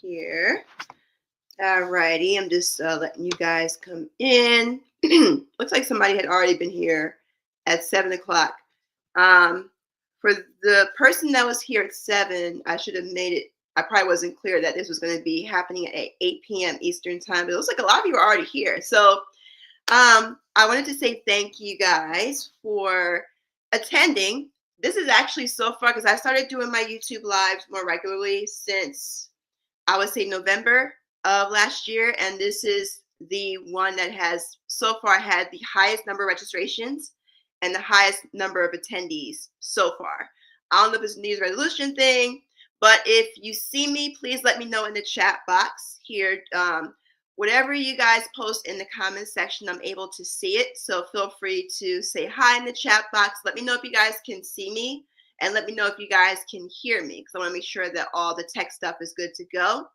here. Alrighty, I'm just letting you guys come in. Looks like somebody had already been here at 7 o'clock. For the person that was here at 7, I should have made it. I probably wasn't clear that this was going to be happening at 8 p.m. Eastern time, but it looks like a lot of you are already here. So I wanted to say thank you guys for attending. This is actually so far because I started doing my YouTube lives more regularly since I would say November of last year, and this is the one that has so far had the highest number of registrations and the highest number of attendees so far. I don't know if it's a New Year's resolution thing, but if you see me, please let me know in the chat box here. Whatever you guys post in the comment section, I'm able to see it. So feel free to say hi in the chat box. Let me know if you guys can see me, and let me know if you guys can hear me, because I want to make sure that all the tech stuff is good to go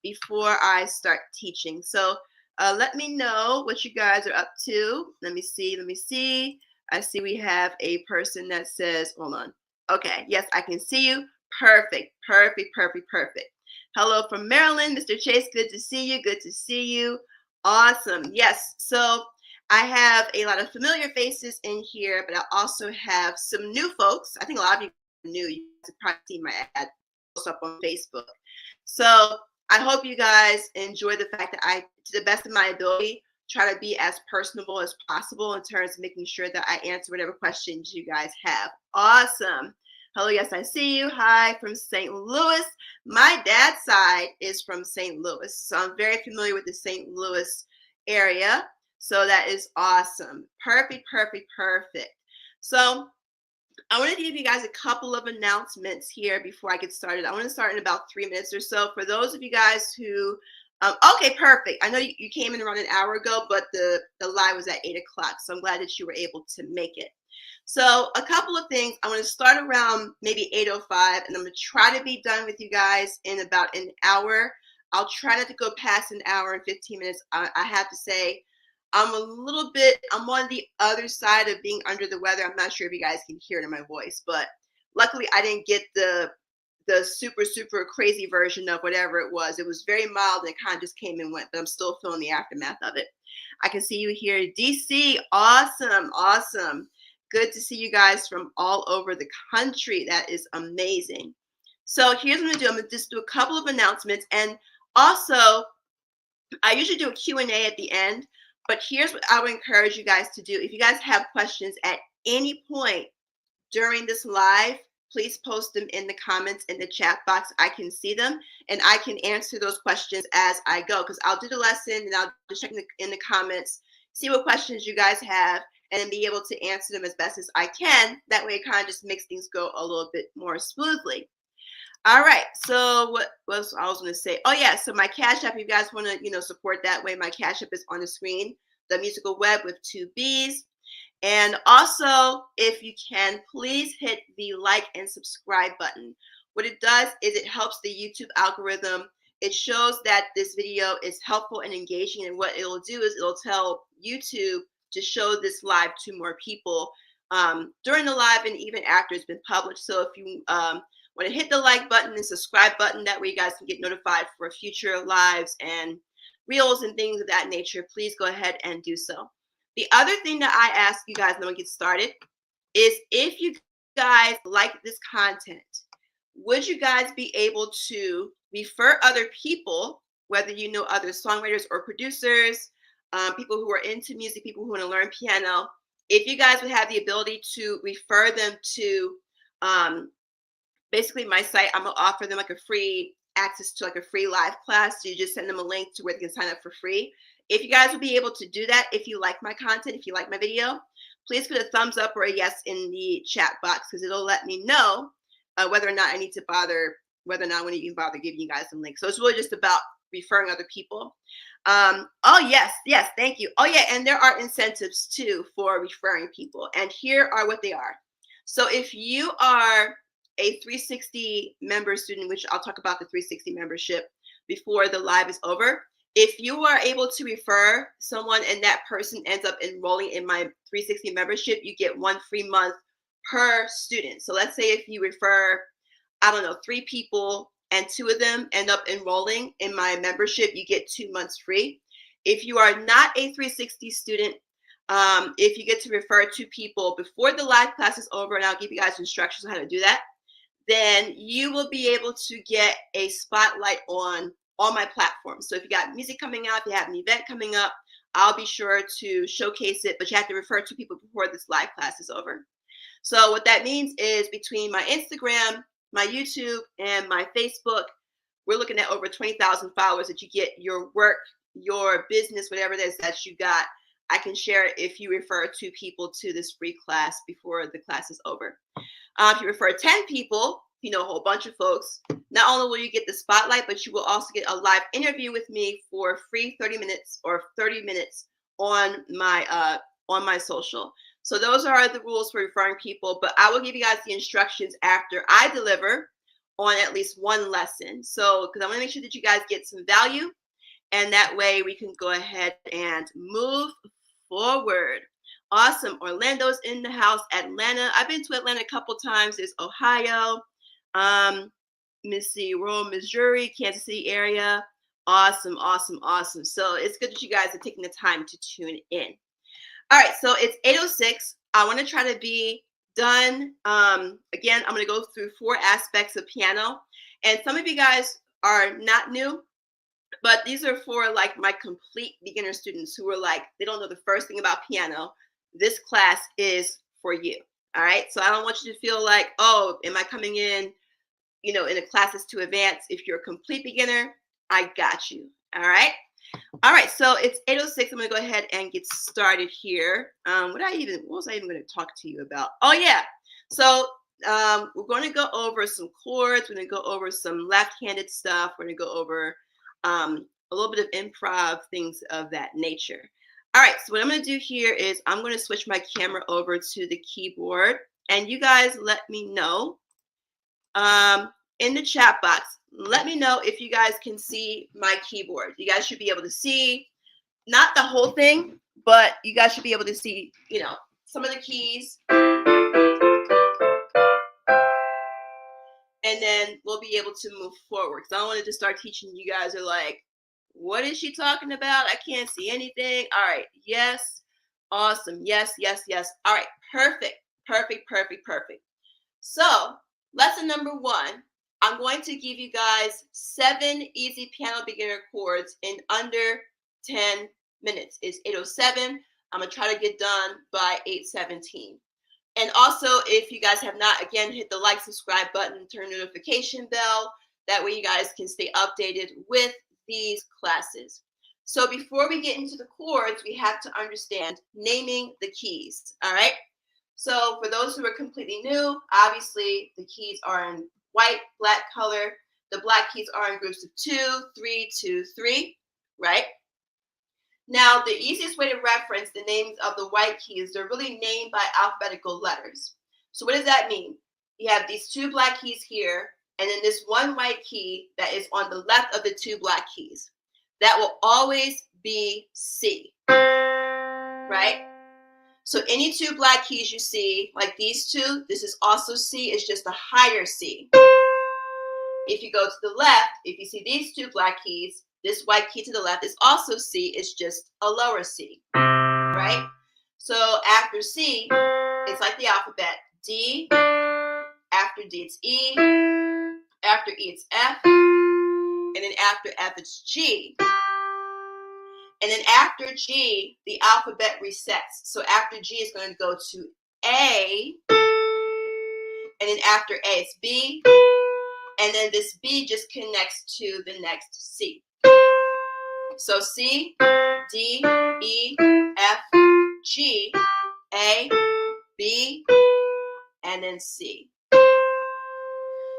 before I start teaching. So let me know what you guys are up to. Let me see. I see we have a person that says, hold on. Okay, yes, I can see you. Perfect. Hello from Maryland, Mr. Chase. Good to see you. Awesome. Yes. So I have a lot of familiar faces in here, but I also have some new folks. I think a lot of you are new. You guys have probably seen my ad post up on Facebook. So I hope you guys enjoy the fact that I, to the best of my ability, try to be as personable as possible in terms of making sure that I answer whatever questions you guys have. Awesome. Hello, yes, I see you. Hi from St. Louis. My dad's side is from St. Louis, so I'm very familiar with the St. Louis area. So that is awesome. Perfect. So I wanted to give you guys a couple of announcements here before I get started. I want to start in about 3 minutes or so. For those of you guys who, okay, perfect. I know you came in around an hour ago, but the live was at 8 o'clock, so I'm glad that you were able to make it. So a couple of things. I want to start around maybe 8:05, and I'm going to try to be done with you guys in about an hour. I'll try not to go past an hour and 15 minutes. I have to say, I'm on the other side of being under the weather. I'm not sure if you guys can hear it in my voice, but luckily I didn't get the super crazy version of whatever it was. It was very mild and it kind of just came and went, but I'm still feeling the aftermath of it. I can see you here, DC. Awesome. Good to see you guys from all over the country. That is amazing. So here's what I'm gonna do. I'm gonna just do a couple of announcements, and also I usually do a Q&A at the end, but here's what I would encourage you guys to do. If you guys have questions at any point during this live, please post them in the comments in the chat box. I can see them, and I can answer those questions as I go, because I'll do the lesson and I'll just check in the comments, see what questions you guys have, and then be able to answer them as best as I can. That way it kind of just makes things go a little bit more smoothly. All right, so what was I was going to say? Oh yeah, so my Cash App, if you guys want to, support that way, my Cash App is on the screen, The Musical Web with 2 B's. And also, if you can, please hit the like and subscribe button. What it does is it helps the YouTube algorithm. It shows that this video is helpful and engaging, and what it'll do is it'll tell YouTube to show this live to more people during the live and even after it's been published. So if you want to hit the like button and subscribe button, that way you guys can get notified for future lives and reels and things of that nature, please go ahead and do so. The other thing that I ask you guys when we get started is, if you guys like this content, would you guys be able to refer other people, whether you know other songwriters or producers, people who are into music, people who want to learn piano, if you guys would have the ability to refer them to basically my site, I'm going to offer them like a free access to like a free live class. So you just send them a link to where they can sign up for free. If you guys will be able to do that, if you like my content, if you like my video, please put a thumbs up or a yes in the chat box, because it'll let me know whether or not I need to bother, whether or not I want to even bother giving you guys some links. So it's really just about referring other people. Oh, yes, thank you. Oh, yeah, and there are incentives too for referring people. And here are what they are. So if you are a 360 member student, which I'll talk about the 360 membership before the live is over. If you are able to refer someone and that person ends up enrolling in my 360 membership, you get 1 free month per student. So let's say if you refer, I don't know, 3 people and 2 of them end up enrolling in my membership, you get 2 months free. If you are not a 360 student, if you get to refer 2 people before the live class is over, and I'll give you guys instructions on how to do that, then you will be able to get a spotlight on all my platforms. So if you got music coming out, if you have an event coming up, I'll be sure to showcase it, but you have to refer 2 people before this live class is over. So what that means is between my Instagram, my YouTube, and my Facebook, we're looking at over 20,000 followers that you get your work, your business, whatever it is that you got. I can share it if you refer 2 people to this free class before the class is over. If you refer 10 people, you know, a whole bunch of folks, not only will you get the spotlight, but you will also get a live interview with me for free 30 minutes or 30 minutes on my social. So those are the rules for referring people, but I will give you guys the instructions after I deliver on at least 1 lesson. So, because I want to make sure that you guys get some value, and that way we can go ahead and move forward. Awesome. Orlando's in the house. Atlanta. I've been to Atlanta a couple times. There's Ohio. Rural Missouri, Kansas City area. Awesome, awesome, awesome. So it's good that you guys are taking the time to tune in. All right, so it's 8:06. I want to try to be done. Again, I'm going to go through 4 aspects of piano. And some of you guys are not new, but these are for like my complete beginner students who are like, they don't know the first thing about piano. This class is for you. All right. So I don't want you to feel like, oh, am I coming in, you know, in a class that's too advanced? If you're a complete beginner, I got you. All right. All right. So it's 8:06. I'm going to go ahead and get started here. What was I even going to talk to you about? Oh, yeah. So we're going to go over some chords. We're going to go over some left-handed stuff. We're going to go over a little bit of improv, things of that nature. All right, so what I'm going to do here is I'm going to switch my camera over to the keyboard, and you guys let me know in the chat box. Let me know if you guys can see my keyboard. You guys should be able to see, not the whole thing, but you guys should be able to see, you know, some of the keys. And then we'll be able to move forward. So I don't want to just start teaching you guys are like, what is she talking about? I can't see anything. All right. Yes. Awesome. Yes, yes, yes. All right. Perfect. Perfect, perfect, perfect. So lesson number 1, I'm going to give you guys 7 easy piano beginner chords in under 10 minutes. It's 8:07. I'm going to try to get done by 8:17. And also, if you guys have not, again, hit the like, subscribe button, turn the notification bell. That way you guys can stay updated with these classes. So before we get into the chords, we have to understand naming the keys, all right? So for those who are completely new, obviously the keys are in white, black color. The black keys are in groups of 2, 3, 2, 3, right? Now, the easiest way to reference the names of the white keys, they're really named by alphabetical letters. So what does that mean? You have these 2 black keys here, and then this 1 white key that is on the left of the 2 black keys. That will always be C, right? So any 2 black keys you see, like these 2, this is also C, it's just a higher C. If you go to the left, if you see these 2 black keys, this white key to the left is also C, it's just a lower C, right? So after C, it's like the alphabet. D, after D it's E, after E it's F, and then after F it's G. And then after G, the alphabet resets. So after G is going to go to A, and then after A it's B, and then this B just connects to the next C. So C, D, E, F, G, A, B, and then C.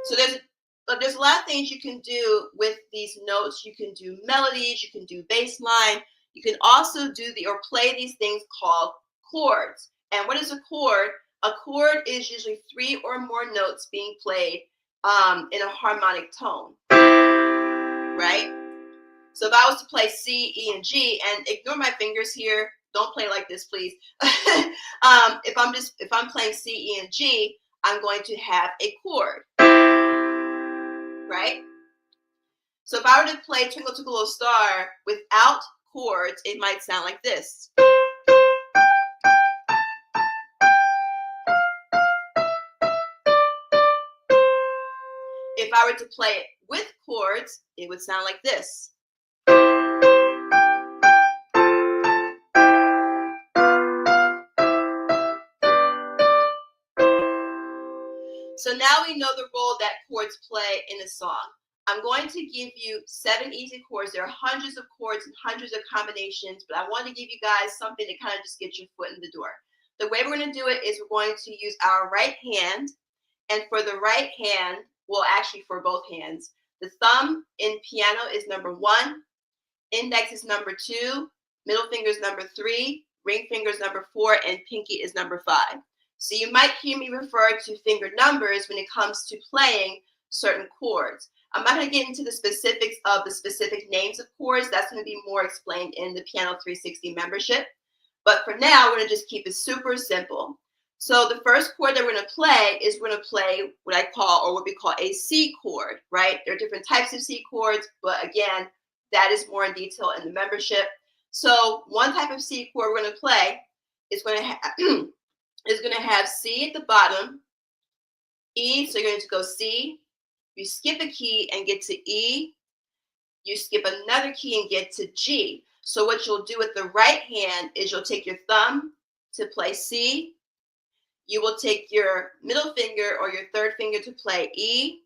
So there's a lot of things you can do with these notes. You can do melodies, you can do bass line. You can also do or play these things called chords. And what is a chord? A chord is usually 3 or more notes being played in a harmonic tone, right? So if I was to play C, E, and G, and ignore my fingers here, don't play like this, please. If I'm playing C, E, and G, I'm going to have a chord, right? So if I were to play Twinkle Twinkle Little Star without chords, it might sound like this. If I were to play it with chords, it would sound like this. So now we know the role that chords play in a song. I'm going to give you 7 easy chords. There are hundreds of chords and hundreds of combinations, but I want to give you guys something to kind of just get your foot in the door. The way we're going to do it is we're going to use our right hand, and for the right hand, well, actually for both hands, the thumb in piano is number 1, index is number 2, middle finger is number 3, ring finger is number 4, and pinky is number 5. So you might hear me refer to finger numbers when it comes to playing certain chords. I'm not going to get into the specifics of the specific names of chords. That's going to be more explained in the Piano 360 membership. But for now, we're going to just keep it super simple. So the first chord that we're going to play is we're going to play what I call, or what we call, a C chord, right? There are different types of C chords, but again, that is more in detail in the membership. So one type of C chord we're going to play is going to have C at the bottom, E, so you're going to go C, you skip a key and get to E, you skip another key and get to G. So what you'll do with the right hand is you'll take your thumb to play C, you will take your middle finger or your third finger to play E,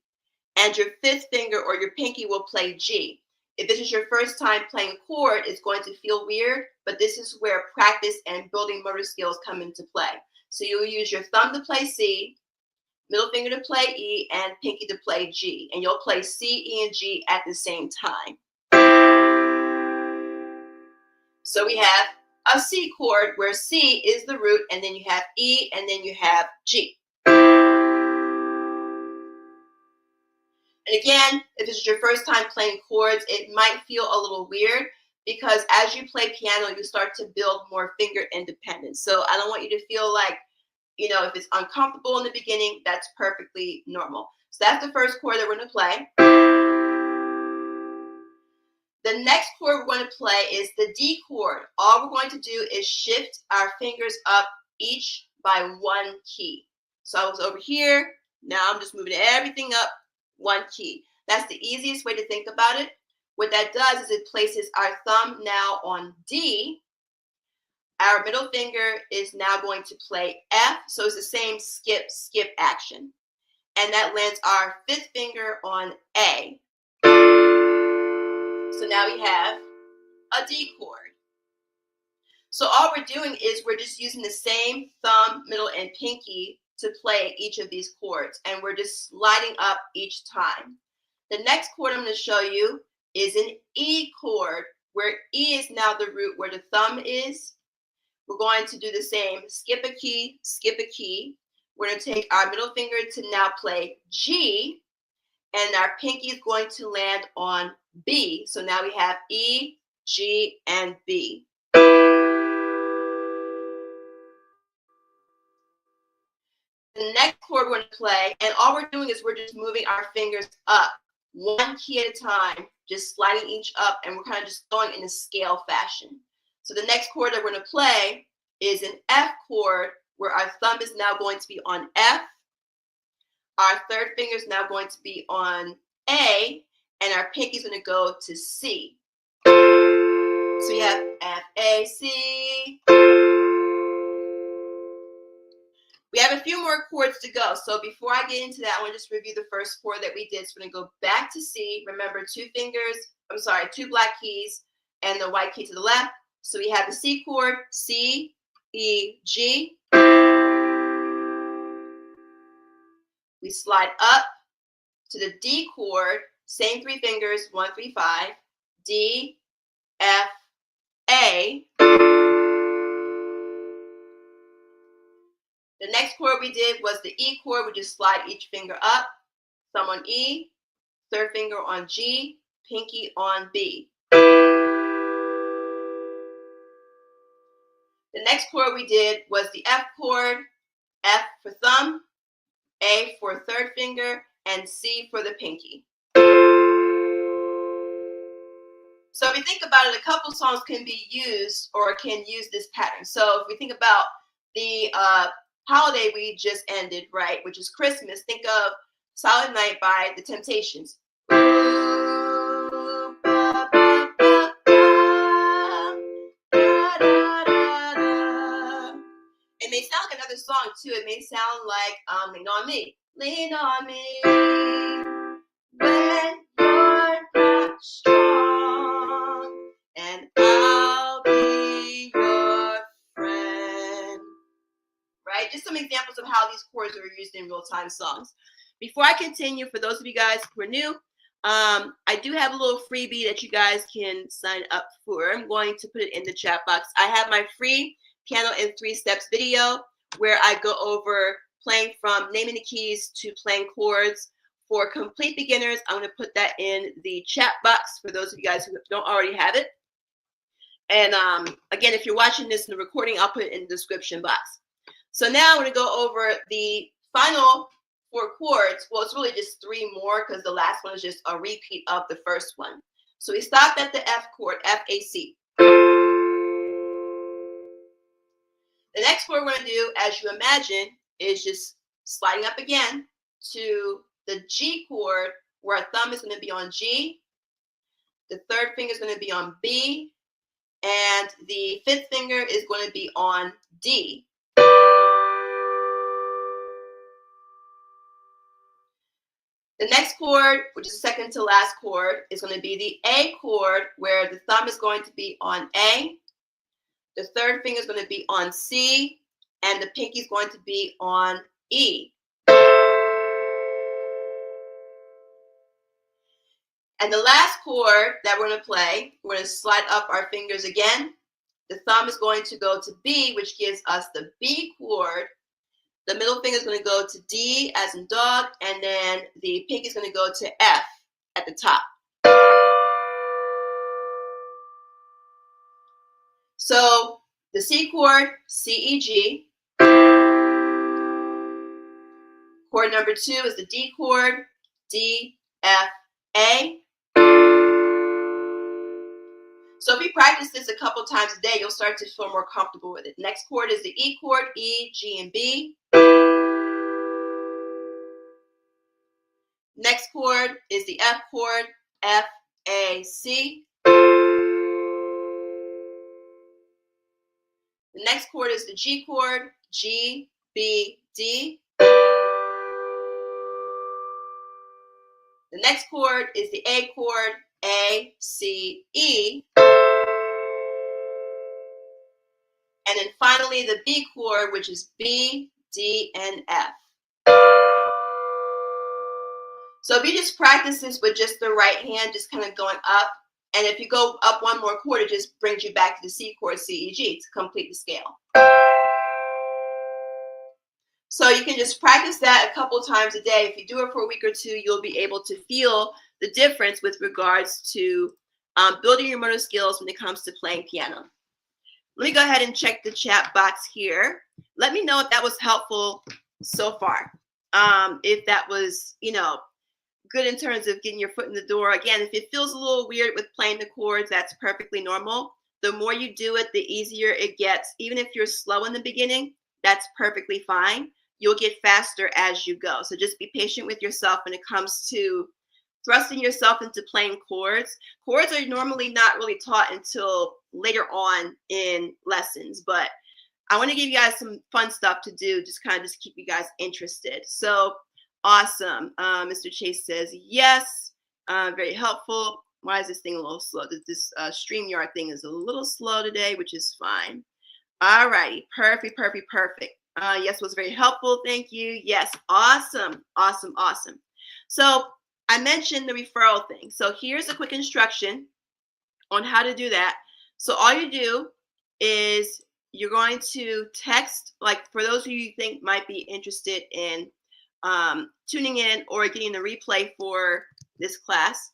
and your fifth finger or your pinky will play G. If this is your first time playing a chord, it's going to feel weird, but this is where practice and building motor skills come into play. So you'll use your thumb to play C, middle finger to play E, and pinky to play G. And you'll play C, E, and G at the same time. So we have a C chord where C is the root, and then you have E, and then you have G. And again, if this is your first time playing chords, it might feel a little weird because as you play piano, you start to build more finger independence. So I don't want you to feel like, you know, if it's uncomfortable in the beginning, that's perfectly normal. So that's the first chord that we're going to play. The next chord we're going to play is the D chord. All we're going to do is shift our fingers up each by 1 key. So I was over here. Now I'm just moving everything up 1 key. That's the easiest way to think about it. What that does is it places our thumb now on D. Our middle finger is now going to play F. So it's the same skip, skip action. And that lands our fifth finger on A. So now we have a D chord. So all we're doing is we're just using the same thumb, middle, and pinky to play each of these chords. And we're just sliding up each time. The next chord I'm going to show you is an E chord, where E is now the root where the thumb is. We're going to do the same, skip a key, skip a key. We're going to take our middle finger to now play G, and our pinky is going to land on B. So now we have E, G, and B. The next chord we're going to play, and all we're doing is we're just moving our fingers up 1 key at a time, just sliding each up, and we're kind of just going in a scale fashion. So the next chord that we're going to play is an F chord, where our thumb is now going to be on F, our third finger is now going to be on A, and our pinky is going to go to C. So we have F, A, C. We have a few more chords to go. So before I get into that, I want to just review the first chord that we did. So we're going to go back to C. Remember, 2 black keys and the white key to the left. So we have the C chord, C, E, G. We slide up to the D chord, same 3 fingers, 1, 3, 5, D, F, A. The next chord we did was the E chord. We just slide each finger up, thumb on E, third finger on G, pinky on B. The next chord we did was the F chord, F for thumb, A for third finger, and C for the pinky. if you think about it, a couple songs can be used or can use this pattern. So if we think about the holiday we just ended, right, which is Christmas, think of Silent Night by The Temptations. It may sound like another song too. It may sound like Lean on Me. Lean on me when you're not strong, and I'll be your friend. Right? Just some examples of how these chords are used in real-time songs. Before I continue, for those of you guys who are new, I do have a little freebie that you guys can sign up for. I'm going to put it in the chat box. I have my free Piano in 3 Steps video where I go over playing from naming the keys to playing chords. For complete beginners, I'm going to put that in the chat box for those of you guys who don't already have it. And again, if you're watching this in the recording, I'll put it in the description box. So now I'm going to go over the final 4 chords. Well, it's really just 3 more because the last one is just a repeat of the first one. So we stopped at the F chord, F, A, C. The next chord we're going to do, as you imagine, is just sliding up again to the G chord, where our thumb is going to be on G. The 3rd finger is going to be on B. And the 5th finger is going to be on D. The next chord, which is the second to last chord, is going to be the A chord, where the thumb is going to be on A. The 3rd finger is going to be on C, and the pinky is going to be on E. And the last chord that we're going to play, we're going to slide up our fingers again. The thumb is going to go to B, which gives us the B chord. The middle finger is going to go to D as in dog, and then the pinky is going to go to F at the top. So the C chord, C, E, G. Chord number 2 is the D chord, D, F, A. So if you practice this a couple times a day, you'll start to feel more comfortable with it. Next chord is the E chord, E, G, and B. Next chord is the F chord, F, A, C. The next chord is the G chord, G, B, D. The next chord is the A chord, A, C, E. And then finally the B chord, which is B, D, and F. So if you just practice this with just the right hand, just kind of going up, and if you go up one more chord, it just brings you back to the C chord, C, E, G to complete the scale. So you can just practice that a couple times a day. If you do it for a week or 2, you'll be able to feel the difference with regards to building your motor skills when it comes to playing piano. Let me go ahead and check the chat box here. Let me know if that was helpful so far. If that was, good in terms of getting your foot in the door. Again, if it feels a little weird with playing the chords, that's perfectly normal. The more you do it, the easier it gets. Even if you're slow in the beginning, that's perfectly fine. You'll get faster as you go. So just be patient with yourself when it comes to thrusting yourself into playing chords. Chords are normally not really taught until later on in lessons, but I want to give you guys some fun stuff to do, just kind of just keep you guys interested. So awesome. Mr. Chase says, yes, very helpful. Why is this thing a little slow? This StreamYard thing is a little slow today, which is fine. All righty. Perfect. Yes, was very helpful. Thank you. Yes. Awesome. So I mentioned the referral thing. So here's a quick instruction on how to do that. So all you do is you're going to text, like for those of you you think might be interested in tuning in or getting the replay for this class,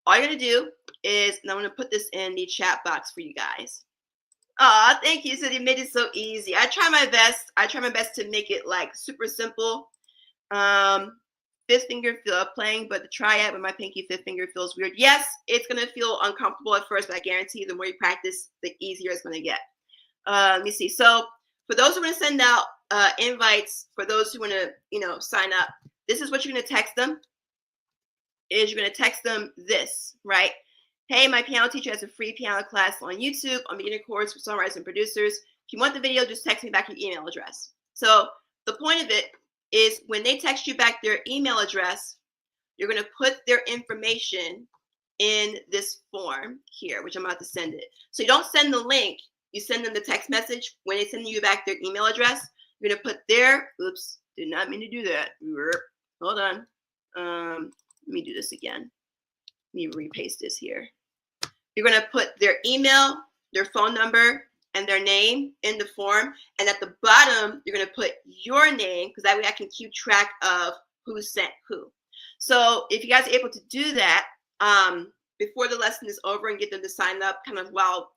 all you're going to do is, and I'm going to put this in the chat box for you guys. Oh, thank you. So you made it so easy. I try my best to make it like super simple. fifth finger playing, but the triad with my pinky fifth finger feels weird. Yes, it's going to feel uncomfortable at first, but I guarantee you the more you practice, the easier it's going to get. Let me see. So for those who want to send out invites, for those who want to, sign up, this is what you're going to text them. You're going to text them this, right? Hey, my piano teacher has a free piano class on YouTube on beginner chords for songwriters and producers. If you want the video, just text me back your email address. So the point of it is when they text you back their email address, you're going to put their information in this form here, which I'm about to send it. So you don't send the link. You send them the text message. When they send you back their email address, you're going to put their, oops, did not mean to do that. Hold on. Let me do this again. Let me repaste this here. You're going to put their email, their phone number, and their name in the form. And at the bottom, you're going to put your name, because that way I can keep track of who sent who. So if you guys are able to do that before the lesson is over and get them to sign up kind of while,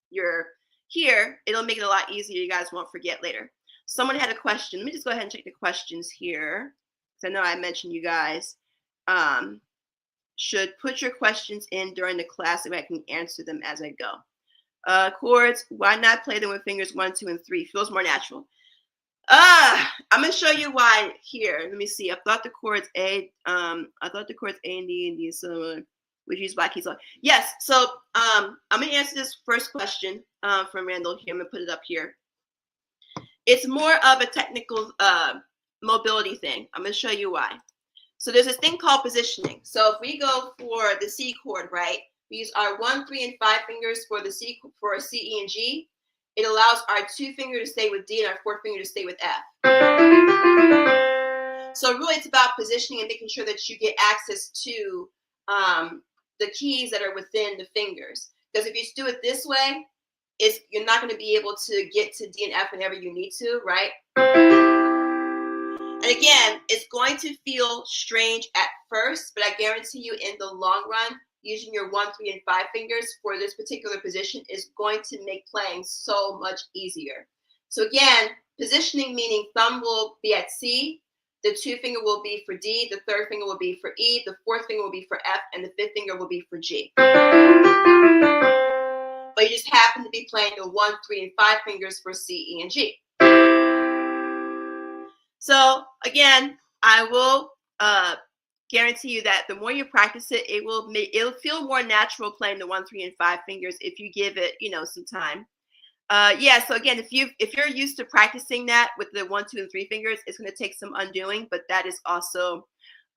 you're here, it'll make it a lot easier. You guys won't forget later. Someone had a question. Let me just go ahead and check the questions here, because I know I mentioned you guys should put your questions in during the class so I can answer them as I go. Chords, why not play them with fingers 1, 2, and 3? Feels more natural. I'm gonna show you why here. Let me see. I thought the chords A and D, so we use black keys on. Yes. So I'm gonna answer this first question from Randall here. I'm gonna put it up here. It's more of a technical mobility thing. I'm gonna show you why. So there's this thing called positioning. So if we go for the C chord, right? We use our 1, 3, and 5 fingers for the C, for C, E, and G. It allows our 2 finger to stay with D and our 4th finger to stay with F. So really it's about positioning and making sure that you get access to the keys that are within the fingers. Because if you do it this way, you're not going to be able to get to D and F whenever you need to, right? And again, it's going to feel strange at first, but I guarantee you in the long run, using your 1, 3, and 5 fingers for this particular position is going to make playing so much easier. So again, positioning meaning thumb will be at C, the 2 finger will be for D, the 3rd finger will be for E, the 4th finger will be for F, and the 5th finger will be for G. But you just happen to be playing the 1, 3, and 5 fingers for C, E, and G. So again, I will guarantee you that the more you practice it, it'll feel more natural playing the 1, 3, and 5 fingers if you give it, some time. Yeah. So again, if you're used to practicing that with the 1, 2, and 3 fingers, it's going to take some undoing. But that is also,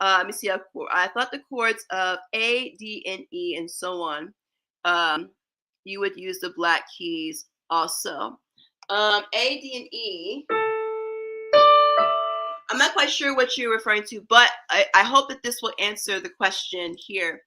let me see. I thought the chords of A, D, and E, and so on. You would use the black keys also. A, D, and E. I'm not quite sure what you're referring to, but I hope that this will answer the question here.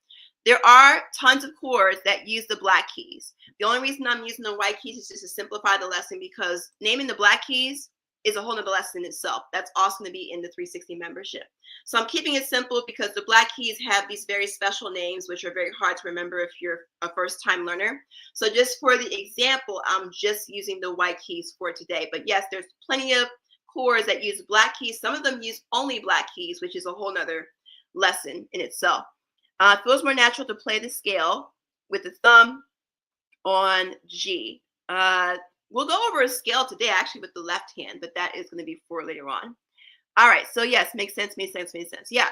There are tons of chords that use the black keys. The only reason I'm using the white keys is just to simplify the lesson, because naming the black keys is a whole nother lesson in itself. That's also going to be in the 360 membership. So I'm keeping it simple because the black keys have these very special names, which are very hard to remember if you're a first-time learner. So just for the example, I'm just using the white keys for today. But yes, there's plenty of chords that use black keys. Some of them use only black keys, which is a whole nother lesson in itself. It feels more natural to play the scale with the thumb on G. We'll go over a scale today, actually, with the left hand, but that is going to be for later on. All right. So yes, makes sense. Yeah.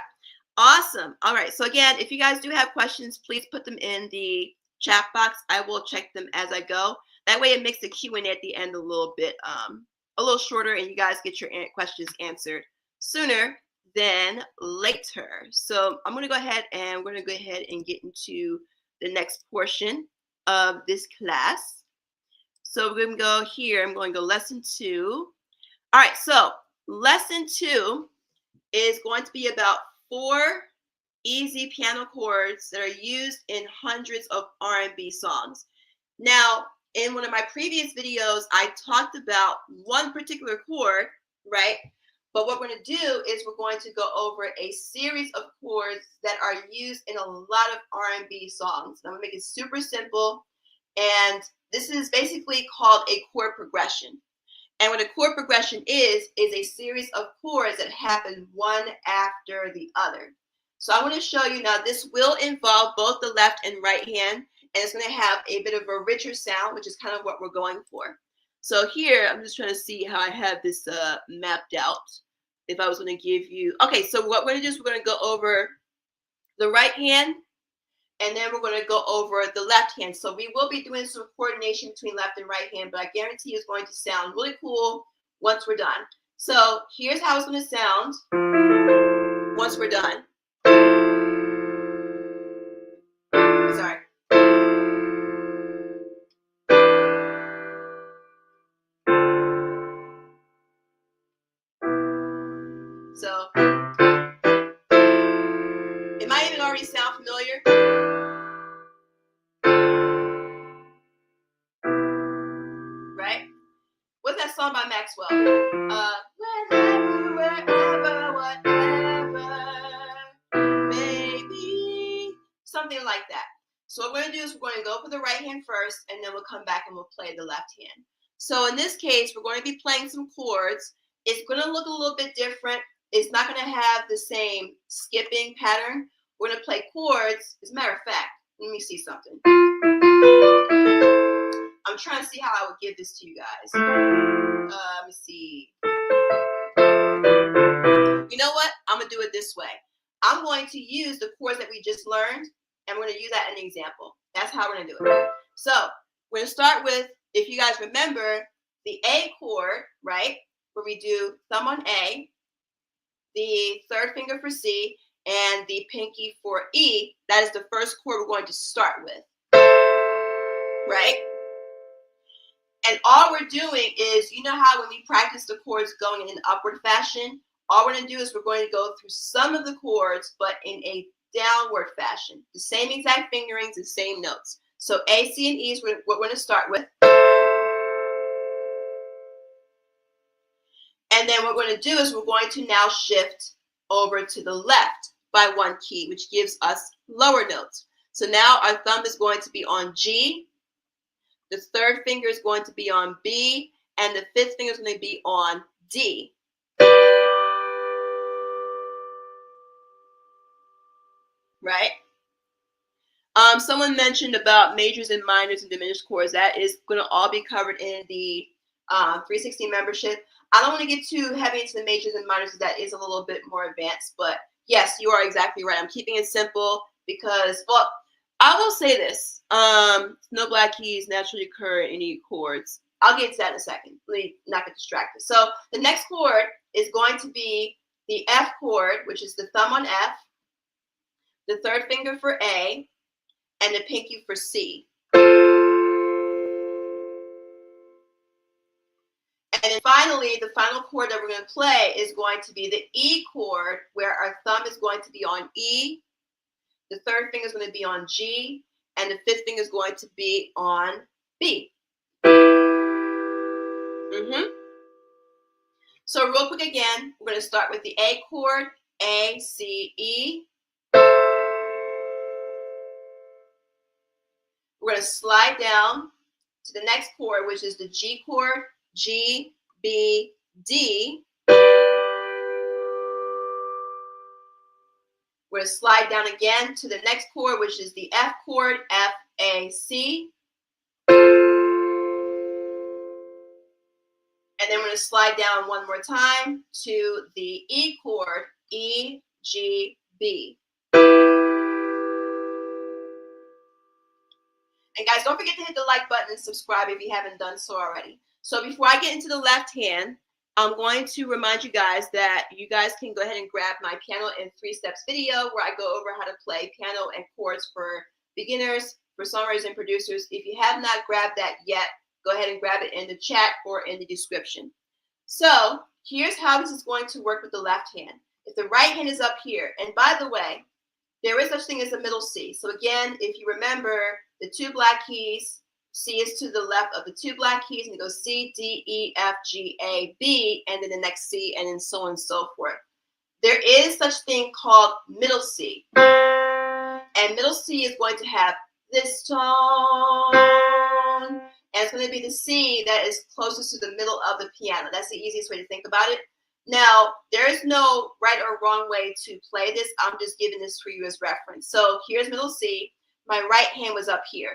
Awesome. All right. So again, if you guys do have questions, please put them in the chat box. I will check them as I go. That way it makes the Q&A at the end a little shorter, and you guys get your questions answered sooner than later. So I'm going to go ahead and we're going to go ahead and get into the next portion of this class. So we're going to go here. I'm going to go lesson 2. All right. So lesson 2 is going to be about 4 easy piano chords that are used in hundreds of R&B songs. Now, in one of my previous videos, I talked about one particular chord, right? But what we're going to do is we're going to go over a series of chords that are used in a lot of R&B songs. I'm going to make it super simple. And this is basically called a chord progression. And what a chord progression is a series of chords that happen one after the other. So I want to show you now, this will involve both the left and right hand, and it's going to have a bit of a richer sound, which is kind of what we're going for. So here, I'm just trying to see how I have this mapped out. If I was going to give you, okay, so what we're going to do is we're going to go over the right hand, and then we're going to go over the left hand. So we will be doing some coordination between left and right hand, but I guarantee it's going to sound really cool once we're done. So here's how it's going to sound once we're done. Sorry. So it might even already sound familiar. Right? What's that song by Maxwell? Whenever, wherever, whatever, baby. Something like that. So what we're going to do is we're going to go for the right hand first, and then we'll come back and we'll play the left hand. So in this case, we're going to be playing some chords. It's going to look a little bit different. It's not going to have the same skipping pattern. We're going to play chords. As a matter of fact, let me see something. I'm trying to see how I would give this to you guys. Let me see. You know what? I'm going to do it this way. I'm going to use the chords that we just learned, and we're going to use that in an example. That's how we're going to do it. So we're going to start with, if you guys remember, the A chord, right? Where we do thumb on A, the third finger for C, and the pinky for E. That is the first chord we're going to start with, right? And all we're doing is, you know how when we practice the chords going in an upward fashion, all we're going to do is we're going to go through some of the chords, but in a downward fashion. The same exact fingerings, the same notes. So A, C, and E is what we're going to start with. And then what we're going to do is we're going to now shift over to the left by one key, which gives us lower notes. So now our thumb is going to be on G, the third finger is going to be on B, and the fifth finger is going to be on D. Right? Someone mentioned about majors and minors and diminished chords. That is going to all be covered in the 316 membership. I don't want to get too heavy into the majors and minors because that is a little bit more advanced. But yes, you are exactly right. I'm keeping it simple because, well, I will say this. No black keys naturally occur in any chords. I'll get to that in a second. Let me not get distracted. So the next chord is going to be the F chord, which is the thumb on F, the third finger for A, and the pinky for C. And then finally, the final chord that we're going to play is going to be the E chord, where our thumb is going to be on E, the third finger is going to be on G, and the fifth finger is going to be on B. So real quick again, we're going to start with the A chord, A, C, E. We're going to slide down to the next chord, which is the G chord, G, B, D. We're going to slide down again to the next chord, which is the F chord, F, A, C. And then we're going to slide down one more time to the E chord, E, G, B. And guys, don't forget to hit the like button and subscribe if you haven't done so already. So before I get into the left hand, I'm going to remind you guys that you guys can go ahead and grab my Piano in 3 Steps video where I go over how to play piano and chords for beginners, for songwriters and producers. If you have not grabbed that yet, go ahead and grab it in the chat or in the description. So here's how this is going to work with the left hand. If the right hand is up here, and by the way, there is such thing as a middle C. So again, if you remember the 2 black keys, C is to the left of the 2 black keys, and it goes C, D, E, F, G, A, B, and then the next C, and then so on and so forth. There is such thing called middle C. And middle C is going to have this tone, and it's going to be the C that is closest to the middle of the piano. That's the easiest way to think about it. Now, there is no right or wrong way to play this. I'm just giving this for you as reference. So here's middle C. My right hand was up here.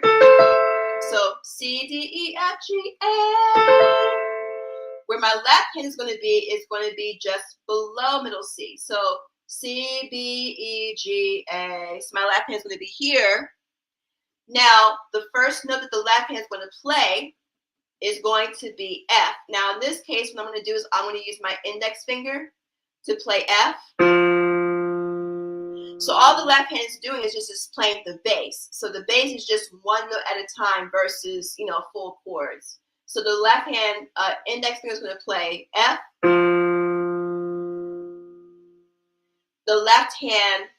So C, D, E, F, G, A. Where my left hand is going to be just below middle C. So C, B, E, G, A. So my left hand is going to be here. Now, the first note that the left hand is going to play is going to be F. Now, in this case, what I'm going to do is I'm going to use my index finger to play F. So all the left hand is doing is just playing the bass. So the bass is just one note at a time versus, full chords. So the left hand index finger is going to play F. The left hand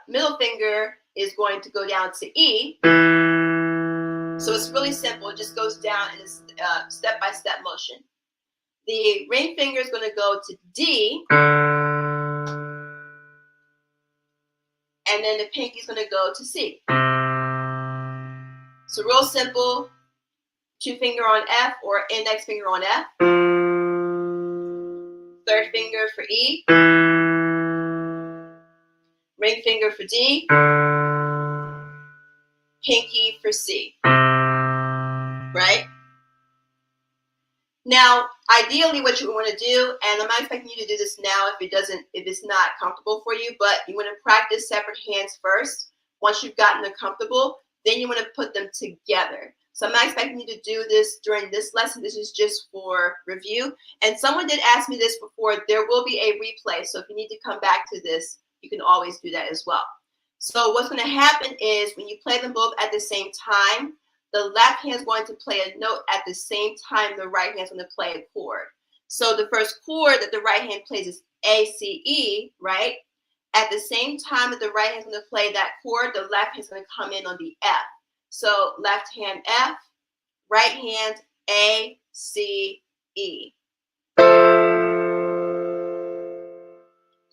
middle finger is going to go down to E. So it's really simple. It just goes down in a step-by-step motion. The ring finger is going to go to D. And then the pinky is going to go to C. So real simple. 2 finger on F or index finger on F. 3rd finger for E. Ring finger for D. Pinky for C. Right? Now, ideally what you want to do, and I'm not expecting you to do this now if it's not comfortable for you, but you want to practice separate hands first. Once you've gotten them comfortable, then you want to put them together. So I'm not expecting you to do this during this lesson. This is just for review. And someone did ask me this before. There will be a replay. So if you need to come back to this, you can always do that as well. So what's going to happen is when you play them both at the same time, the left hand is going to play a note at the same time the right hand is going to play a chord. So the first chord that the right hand plays is A, C, E, right? At the same time that the right hand is going to play that chord, the left hand is going to come in on the F. So left hand F, right hand A, C, E. So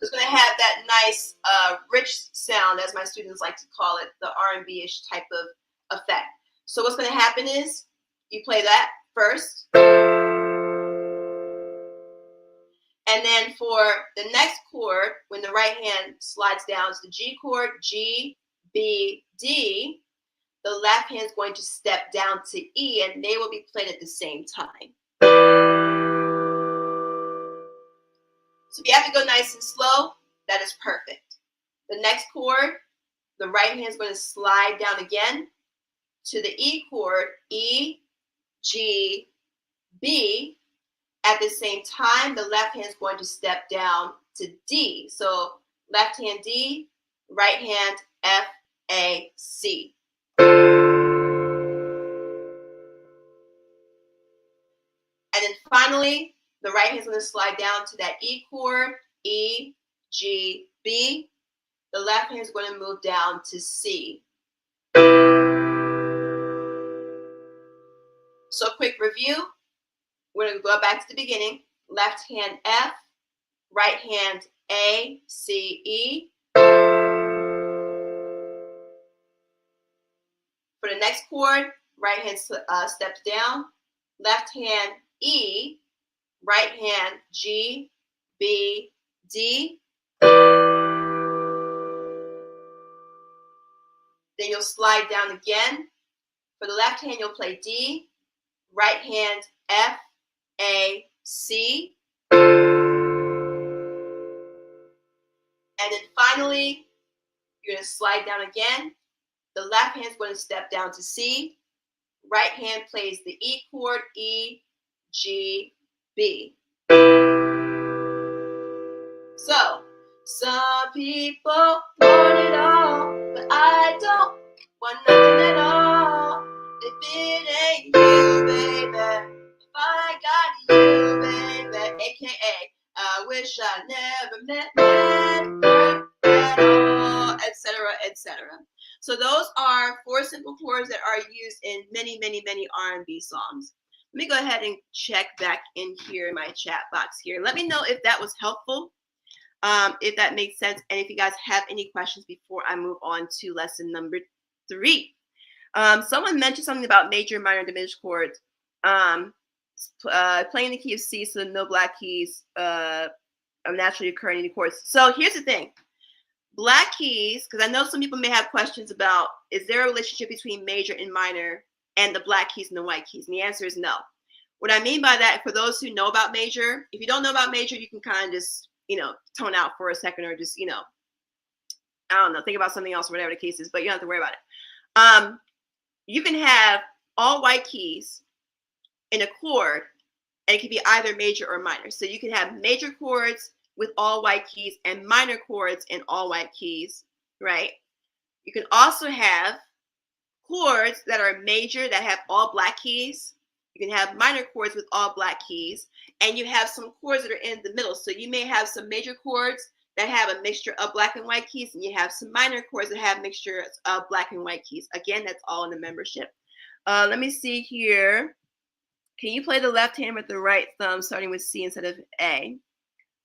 it's going to have that nice rich sound, as my students like to call it, the R&B-ish type of effect. So what's going to happen is you play that first. And then for the next chord, when the right hand slides down to the G chord, G, B, D, the left hand is going to step down to E, and they will be played at the same time. So if you have to go nice and slow, that is perfect. The next chord, the right hand is going to slide down again to the E chord, E, G, B. At the same time, the left hand is going to step down to D. So left hand D, right hand F, A, C. And then finally, the right hand is going to slide down to that E chord, E, G, B. The left hand is going to move down to C. So quick review. We're going to go back to the beginning. Left hand F, right hand A, C, E. For the next chord, right hand steps down. Left hand E, right hand G, B, D. Then you'll slide down again. For the left hand, you'll play D, right hand F, A, C. And then finally, you're going to slide down again. The left hand is going to step down to C. Right hand plays the E chord, E, G, B. So, some people want it all, but I don't want nothing at all. If it ain't you, baby, if I got you, baby, aka, I wish I never met her at all, etc., etc. So those are 4 simple chords that are used in many, many, many R&B songs. Let me go ahead and check back in here in my chat box here. Let me know if that was helpful, if that makes sense, and if you guys have any questions before I move on to lesson number 3. Someone mentioned something about major, minor, diminished chords. Playing the key of C, so no black keys naturally occur in any chords. So here's the thing. Black keys, because I know some people may have questions about, is there a relationship between major and minor and the black keys and the white keys? And the answer is no. What I mean by that, for those who know about major, if you don't know about major, you can kind of just, tone out for a second, or just, I don't know, think about something else or whatever the case is, but you don't have to worry about it. You can have all white keys in a chord, and it can be either major or minor. So you can have major chords with all white keys and minor chords in all white keys, right? You can also have chords that are major that have all black keys. You can have minor chords with all black keys, and you have some chords that are in the middle. So you may have some major chords that have a mixture of black and white keys, and you have some minor chords that have mixtures of black and white keys. Again, that's all in the membership. Let me see here. Can you play the left hand with the right thumb starting with C instead of A?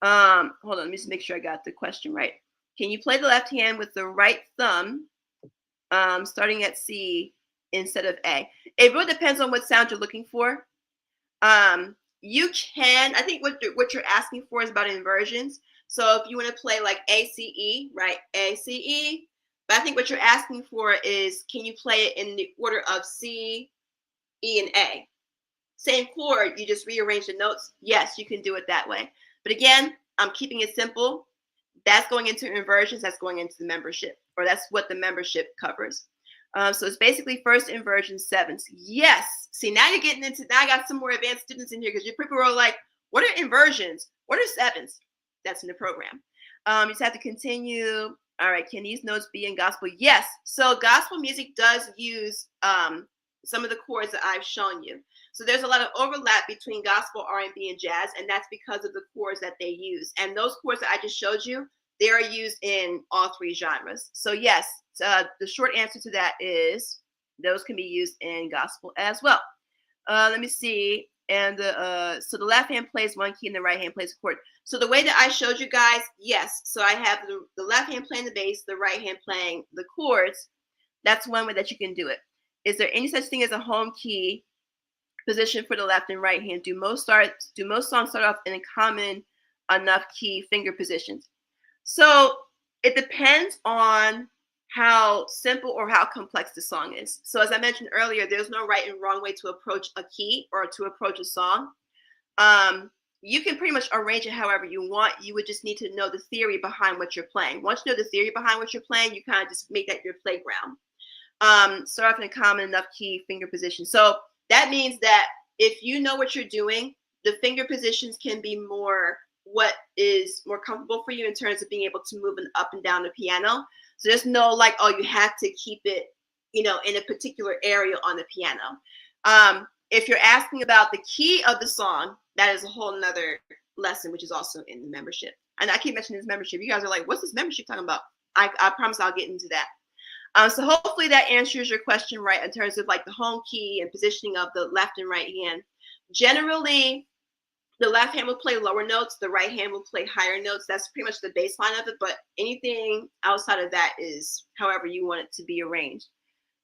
Hold on, let me just make sure I got the question right. Can you play the left hand with the right thumb starting at C instead of A? It really depends on what sound you're looking for. You can, I think what you're asking for is about inversions. So if you want to play like A, C, E, right? A, C, E. But I think what you're asking for is, can you play it in the order of C, E, and A? Same chord, you just rearrange the notes. Yes, you can do it that way. But again, I'm keeping it simple. That's going into inversions. That's going into the membership, or that's what the membership covers. So it's basically first inversion, sevenths. Yes. See, now you're getting into, now I got some more advanced students in here, because your people are like, what are inversions? What are sevenths? That's in the program. You just have to continue. All right. Can these notes be in gospel? Yes. So gospel music does use some of the chords that I've shown you. So there's a lot of overlap between gospel, R&B, and jazz, and that's because of the chords that they use. And those chords that I just showed you, they are used in all three genres. So yes, the short answer to that is those can be used in gospel as well. Let me see. And so the left hand plays one key and the right hand plays a chord. So the way that I showed you guys, yes. So I have the left hand playing the bass, the right hand playing the chords. That's one way that you can do it. Is there any such thing as a home key position for the left and right hand? Do most songs start off in a common enough key finger positions? So it depends on how simple or how complex the song is. So as I mentioned earlier, there's no right and wrong way to approach a key or to approach a song. You can pretty much arrange it however you want. You would just need to know the theory behind what you're playing. Once you know the theory behind what you're playing, you kind of just make that your playground. Start off in a common enough key finger position. So that means that if you know what you're doing, the finger positions can be more what is more comfortable for you in terms of being able to move up and down the piano. So there's no like, oh, you have to keep it, in a particular area on the piano. If you're asking about the key of the song, that is a whole nother lesson, which is also in the membership. And I keep mentioning this membership. You guys are like, what's this membership talking about? I promise I'll get into that. So hopefully that answers your question right in terms of like the home key and positioning of the left and right hand. Generally, the left hand will play lower notes. The right hand will play higher notes. That's pretty much the baseline of it. But anything outside of that is however you want it to be arranged.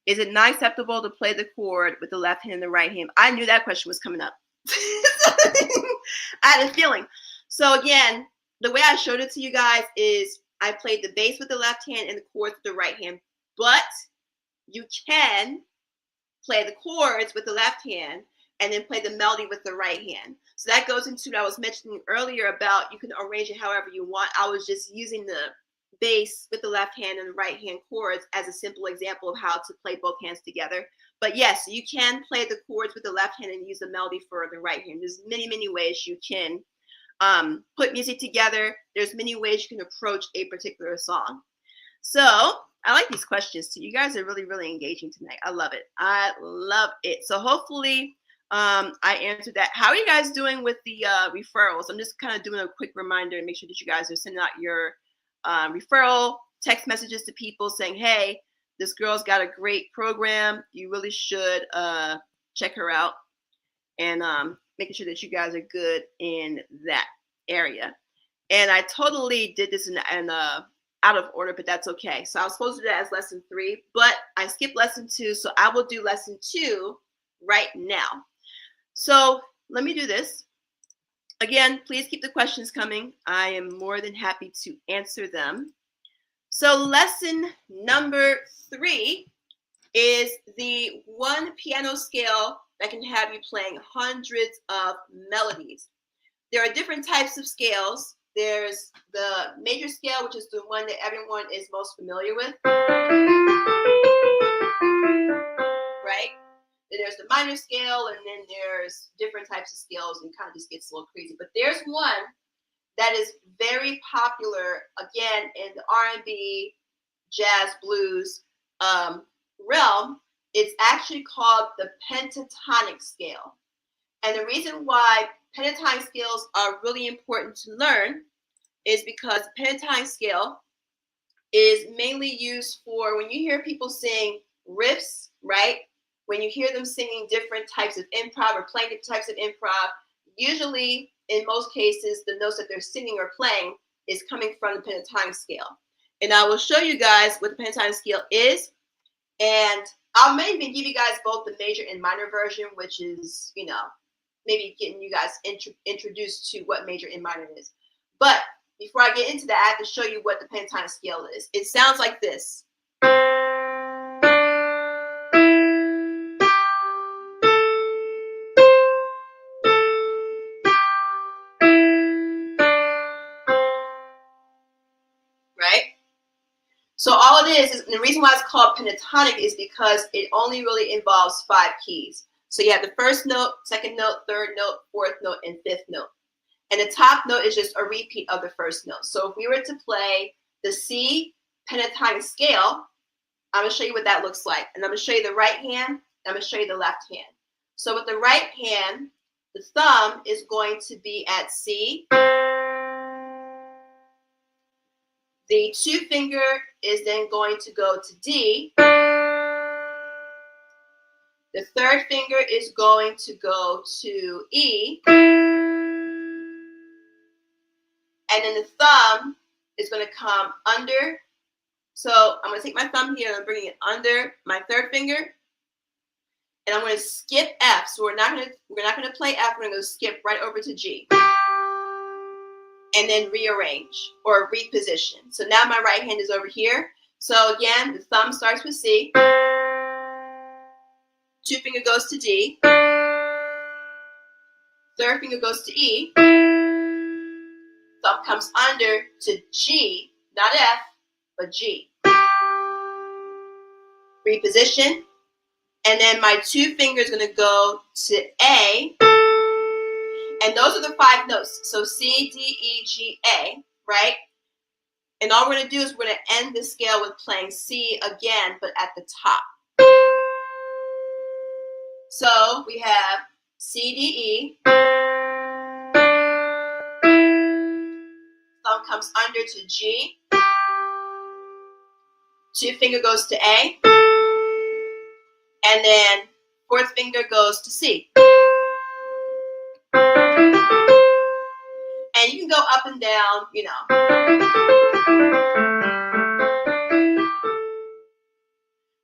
Is it not acceptable to play the chord with the left hand and the right hand? I knew that question was coming up. I had a feeling. So again, the way I showed it to you guys is I played the bass with the left hand and the chords with the right hand. But you can play the chords with the left hand and then play the melody with the right hand. So that goes into what I was mentioning earlier about you can arrange it however you want. I was just using the bass with the left hand and the right hand chords as a simple example of how to play both hands together. But yes, you can play the chords with the left hand and use the melody for the right hand. There's many, many ways you can put music together. There's many ways you can approach a particular song. So I like these questions too. You guys are really, really engaging tonight. I love it. I love it. So hopefully I answered that. How are you guys doing with the referrals? I'm just kind of doing a quick reminder and make sure that you guys are sending out your referral text messages to people saying, hey, this girl's got a great program. You really should check her out, and making sure that you guys are good in that area. And I totally did this in out of order, but that's okay. So I was supposed to do that as lesson 3, but I skipped lesson 2, so I will do lesson 2 right now. So let me do this. Again, please keep the questions coming. I am more than happy to answer them. So lesson number 3 is the one piano scale that can have you playing hundreds of melodies. There are different types of scales. There's the major scale, which is the one that everyone is most familiar with, right? Then there's the minor scale, and then there's different types of scales, and kind of just gets a little crazy. But there's one that is very popular, again, in the R&B, jazz, blues realm. It's actually called the pentatonic scale. And the reason why pentatonic scales are really important to learn is because the pentatonic scale is mainly used for when you hear people sing riffs, right? When you hear them singing different types of improv or playing different types of improv, usually, in most cases, the notes that they're singing or playing is coming from the pentatonic scale. And I will show you guys what the pentatonic scale is. And I'll maybe give you guys both the major and minor version, which is, maybe getting you guys introduced to what major and minor is. But before I get into that, I have to show you what the pentatonic scale is. It sounds like this. Right? So all it is, and the reason why it's called pentatonic is because it only really involves 5 keys. So you have the first note, second note, third note, fourth note, and fifth note. And the top note is just a repeat of the first note. So if we were to play the C pentatonic scale, I'm going to show you what that looks like. And I'm going to show you the right hand, and I'm going to show you the left hand. So with the right hand, the thumb is going to be at C. The 2 finger is then going to go to D. The 3rd finger is going to go to E. And then the thumb is going to come under. So I'm going to take my thumb here and I'm bringing it under my 3rd finger. And I'm going to skip F. So we're not going to play F. We're going to skip right over to G. And then rearrange or reposition. So now my right hand is over here. So again, the thumb starts with C. 2 finger goes to D. 3rd finger goes to E. Thumb comes under to G, not F, but G. Reposition. And then my 2 fingers are going to go to A. And those are the 5 notes. So C, D, E, G, A, right? And all we're going to do is we're going to end the scale with playing C again, but at the top. So we have C, D, E. Thumb comes under to G. 2 finger goes to A. And then 4th finger goes to C. And you can go up and down,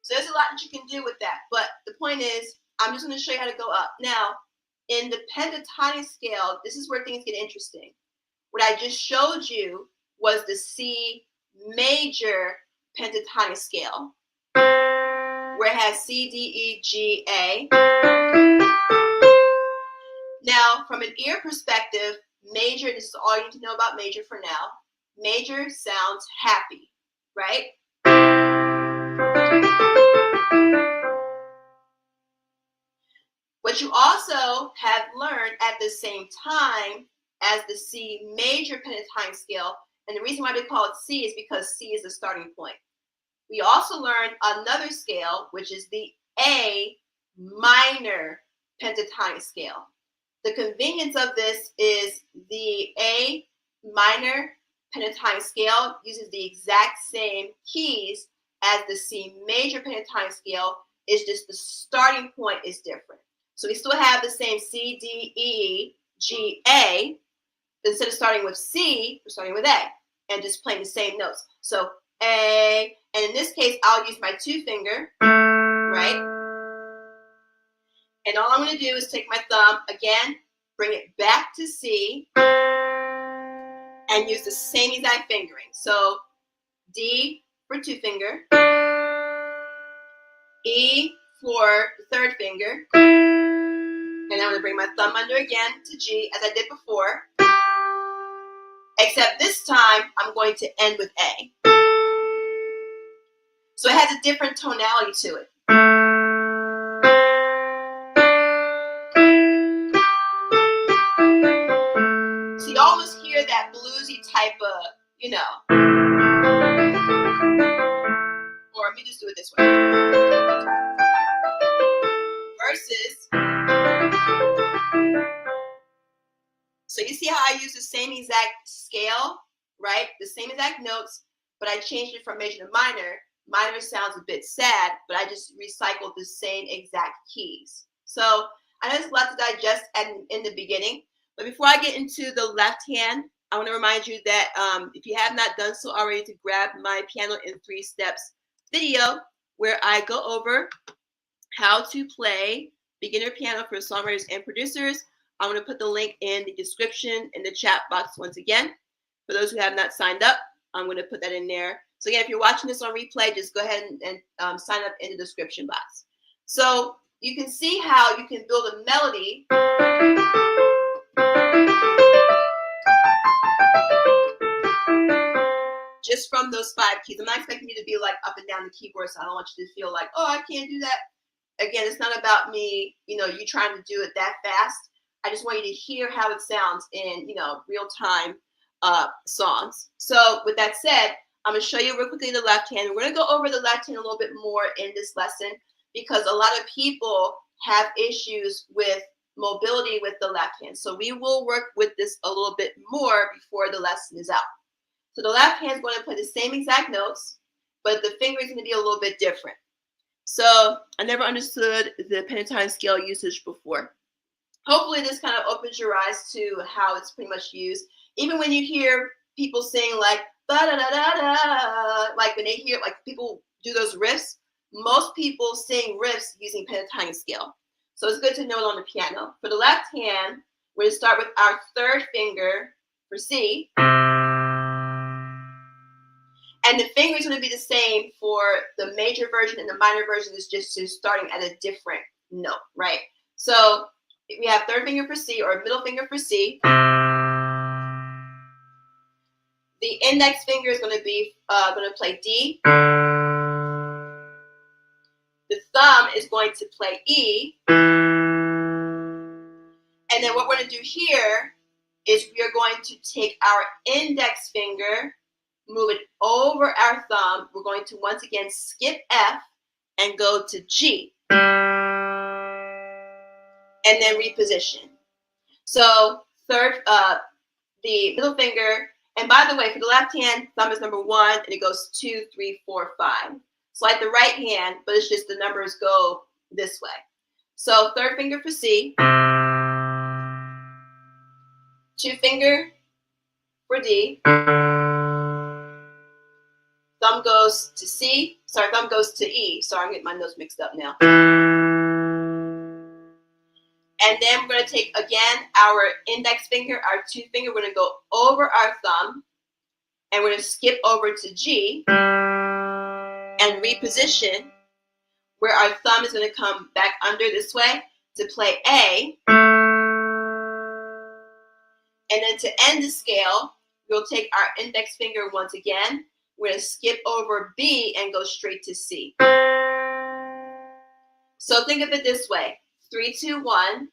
So there's a lot that you can do with that. But the point is, I'm just going to show you how to go up. Now, in the pentatonic scale, this is where things get interesting. What I just showed you was the C major pentatonic scale, where it has C, D, E, G, A. Now, from an ear perspective, major, this is all you need to know about major for now. Major sounds happy, right? What you also have learned at the same time as the C major pentatonic scale, and the reason why we call it C is because C is the starting point. We also learned another scale, which is the A minor pentatonic scale. The convenience of this is the A minor pentatonic scale uses the exact same keys as the C major pentatonic scale. It's just the starting point is different. So we still have the same C, D, E, G, A. Instead of starting with C, we're starting with A and just playing the same notes. So A, and in this case, I'll use my 2 finger, right? And all I'm going to do is take my thumb, again, bring it back to C, and use the same exact fingering. So D for 2 finger, E for the 3rd finger, and I'm going to bring my thumb under again to G as I did before, except this time I'm going to end with A. So it has a different tonality to it. So you almost hear that bluesy type of, you know. Or let me just do it this way. Versus. So you see how I use the same exact scale, right? The same exact notes, but I changed it from major to minor. Minor sounds a bit sad, but I just recycled the same exact keys. So I know there's a lot to digest in the beginning, but before I get into the left hand, I want to remind you that if you have not done so already, to grab my Piano in 3 Steps video, where I go over how to play beginner piano for songwriters and producers. I'm going to put the link in the description in the chat box once again. For those who have not signed up, I'm going to put that in there. So again, if you're watching this on replay, just go ahead and sign up in the description box. So you can see how you can build a melody just from those 5 keys. I'm not expecting you to be like up and down the keyboard, so I don't want you to feel like, oh, I can't do that. Again, it's not about me, you trying to do it that fast. I just want you to hear how it sounds in, real-time songs. So with that said, I'm going to show you real quickly the left hand. We're going to go over the left hand a little bit more in this lesson because a lot of people have issues with mobility with the left hand. So we will work with this a little bit more before the lesson is out. So the left hand is going to play the same exact notes, but the finger is going to be a little bit different. So I never understood the pentatonic scale usage before. Hopefully this kind of opens your eyes to how it's pretty much used. Even when you hear people sing like ba-da-da-da-da, like when they hear, like people do those riffs, most people sing riffs using pentatonic scale. So it's good to know it on the piano. For the left hand, we're going to start with our 3rd finger for C. And the finger is going to be the same for the major version, and the minor version is just starting at a different note, right? So we have 3rd finger for C, or middle finger for C. The index finger is going to be going to play D. The thumb is going to play E. And then what we're going to do here is we are going to take our index finger, move it over our thumb. We're going to once again skip F and go to G. And then reposition. So the middle finger, and by the way, for the left hand, thumb is number 1, and it goes 2, 3, 4, 5. It's like the right hand, but it's just the numbers go this way. So 3rd finger for C, 2 finger for D, thumb goes to C, sorry, thumb goes to E. Sorry, I'm getting my notes mixed up now. And then we're going to take, again, our index finger, our 2 finger, we're going to go over our thumb, and we're going to skip over to G, and reposition, where our thumb is going to come back under this way to play A. And then to end the scale, we'll take our index finger once again, we're going to skip over B and go straight to C. So think of it this way. 3, 2, 1.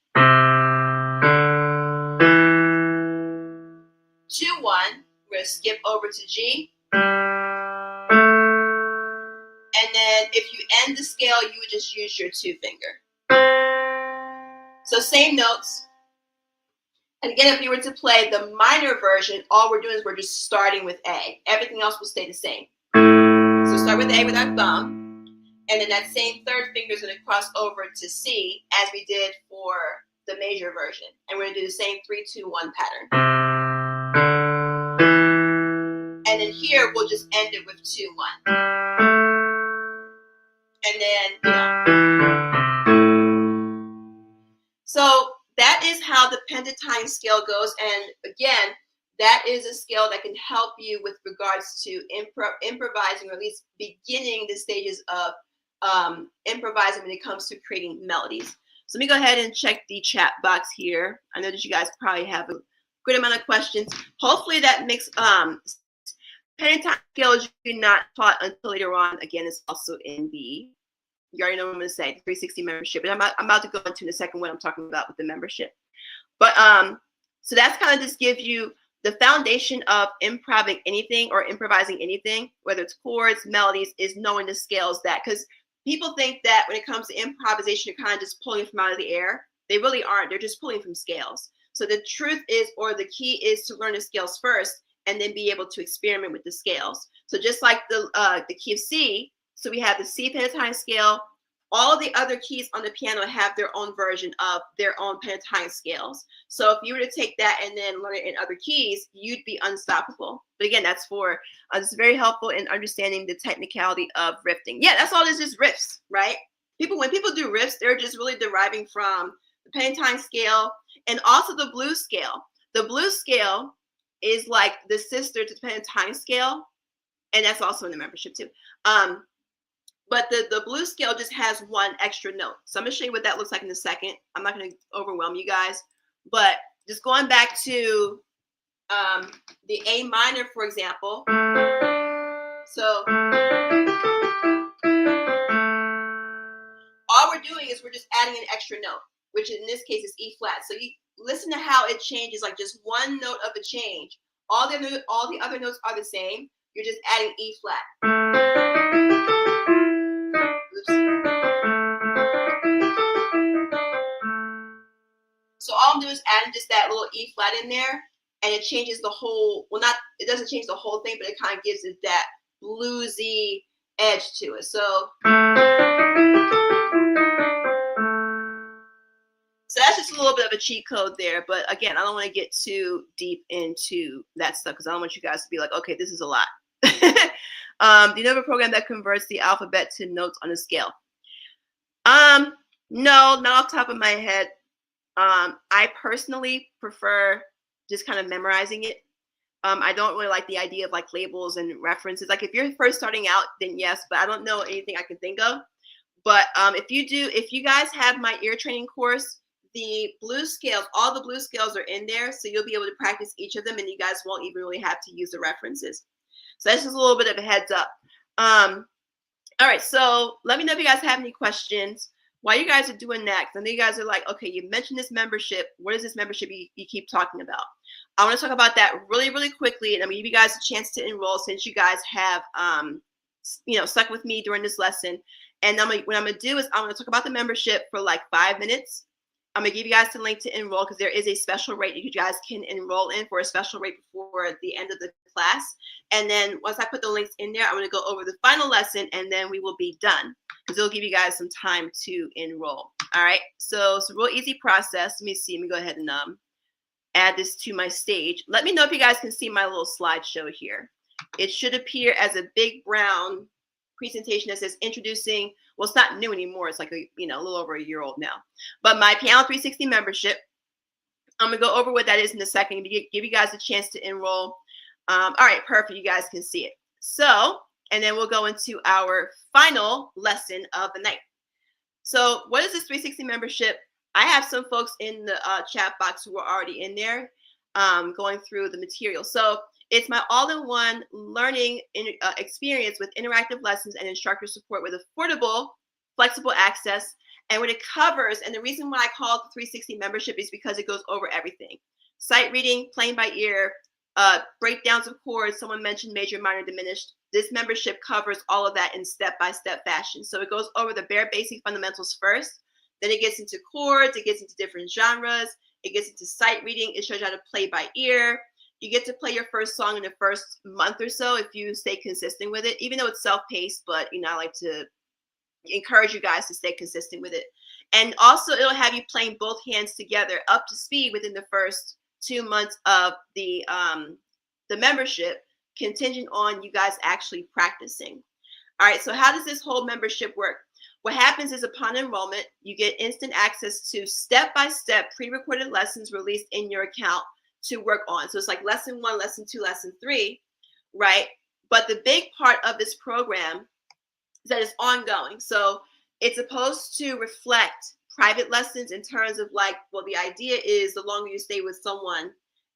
2, 1. We're going to skip over to G. And then if you end the scale, you would just use your 2 finger. So same notes. And again, if you were to play the minor version, all we're doing is we're just starting with A. Everything else will stay the same. So start with A with our thumb. And then that same 3rd finger is going to cross over to C as we did for the major version. And we're going to do the same 3, 2, 1 pattern. And then here, we'll just end it with 2-1. And then, So that is how the pentatonic scale goes. And again, that is a scale that can help you with regards to improvising, or at least beginning the stages of improvising when it comes to creating melodies. So let me go ahead and check the chat box here. I know that you guys probably have a good amount of questions. Hopefully that makes pentatonic scale is usually not taught until later on. Again, it's also in the, you already know what I'm going to say, the 360 membership. And I'm about to go into in a second what I'm talking about with the membership. But so that's kind of just gives you the foundation of improvising anything or improvising anything, whether it's chords, melodies, is knowing the scales that, because people think that when it comes to improvisation, you're kind of just pulling from out of the air. They really aren't. They're just pulling from scales. So the truth is, or the key is to learn the scales first and then be able to experiment with the scales. So just like the key of C, so we have the C pentatonic scale. All of the other keys on the piano have their own version of their own pentatonic scales. So if you were to take that and then learn it in other keys, you'd be unstoppable. But again, that's for, it's very helpful in understanding the technicality of riffing. Yeah, that's all it is, just riffs, right? When people do riffs, they're just really deriving from the pentatonic scale and also the blues scale. The blues scale is like the sister to the pentatonic scale, and that's also in the membership too. But the blues scale just has one extra note. So I'm going to show you what that looks like in a second. I'm not going to overwhelm you guys. But just going back to the A minor, for example. So all we're doing is we're just adding an extra note, which in this case is E flat. So you listen to how it changes, like just one note of a change. All the other notes are the same. You're just adding E flat. So all I'm doing is adding just that little E flat in there, and it changes the whole, well, not, it doesn't change the whole thing, but it kind of gives it that bluesy edge to it. So that's just a little bit of a cheat code there. But again, I don't want to get too deep into that stuff because I don't want you guys to be like, okay, this is a lot. Do you know of a program that converts the alphabet to notes on a scale? No, not off the top of my head. I personally prefer just kind of memorizing it. I don't really like the idea of like labels and references. Like if you're first starting out, then yes, but I don't know anything I can think of. But if you guys have my ear training course, the blues scales, all the blues scales are in there. So you'll be able to practice each of them and you guys won't even really have to use the references. So that's just a little bit of a heads up. All right, so let me know if you guys have any questions. While you guys are doing that, because I know you guys are like, okay, you mentioned this membership. What is this membership you keep talking about? I want to talk about that really, really quickly, and I'm going to give you guys a chance to enroll since you guys have, stuck with me during this lesson. And what I'm going to do is I'm going to talk about the membership for like 5 minutes. I'm going to give you guys the link to enroll because there is a special rate you guys can enroll in for a special rate before the end of the class. And then once I put the links in there, I'm going to go over the final lesson and then we will be done because it'll give you guys some time to enroll. All right. So it's a real easy process. Let me see. Let me go ahead and add this to my stage. Let me know if you guys can see my little slideshow here. It should appear as a big brown presentation that says introducing. Well, it's not new anymore. It's like a little over a year old now. But my Piano 360 membership, I'm gonna go over what that is in a second to give you guys a chance to enroll. All right, perfect. You guys can see it. So, and then we'll go into our final lesson of the night. So, what is this 360 membership? I have some folks in the chat box who are already in there going through the material. So it's my all-in-one learning experience with interactive lessons and instructor support with affordable, flexible access. And what it covers, and the reason why I call it the 360 membership is because it goes over everything. Sight reading, playing by ear, breakdowns of chords. Someone mentioned major, minor, diminished. This membership covers all of that in step-by-step fashion. So it goes over the bare basic fundamentals first. Then it gets into chords. It gets into different genres. It gets into sight reading. It shows you how to play by ear. You get to play your first song in the first month or so if you stay consistent with it, even though it's self-paced, but I like to encourage you guys to stay consistent with it. And also it'll have you playing both hands together up to speed within the first 2 months of the membership contingent on you guys actually practicing. All right, so how does this whole membership work? What happens is upon enrollment, you get instant access to step-by-step pre-recorded lessons released in your account to work on. So it's like lesson 1, lesson 2, lesson 3, right? But the big part of this program is that it's ongoing. So it's supposed to reflect private lessons in terms of like, well, the idea is the longer you stay with someone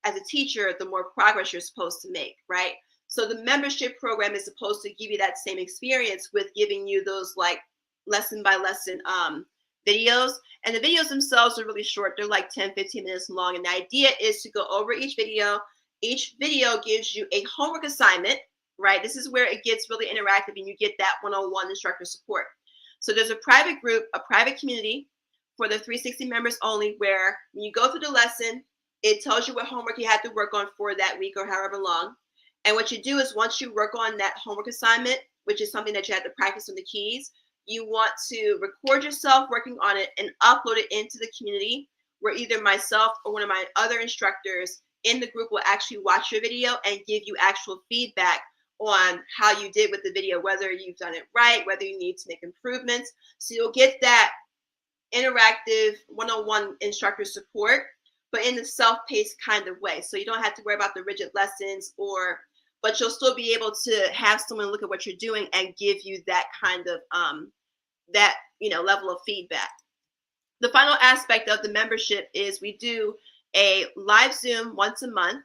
as a teacher, the more progress you're supposed to make, right? So the membership program is supposed to give you that same experience with giving you those like lesson by lesson videos. And the videos themselves are really short. They're like 10, 15 minutes long. And the idea is to go over each video. Each video gives you a homework assignment, right? This is where it gets really interactive and you get that one-on-one instructor support. So there's a private group, a private community for the 360 members only, where when you go through the lesson, it tells you what homework you had to work on for that week or however long. And what you do is once you work on that homework assignment, which is something that you have to practice on the keys, you want to record yourself working on it and upload it into the community, where either myself or one of my other instructors in the group will actually watch your video and give you actual feedback on how you did with the video, whether you've done it right, whether you need to make improvements. So you'll get that interactive one-on-one instructor support, but in the self-paced kind of way. So you don't have to worry about the rigid lessons, but you'll still be able to have someone look at what you're doing and give you that kind of level of feedback. The final aspect of the membership is we do a live Zoom once a month,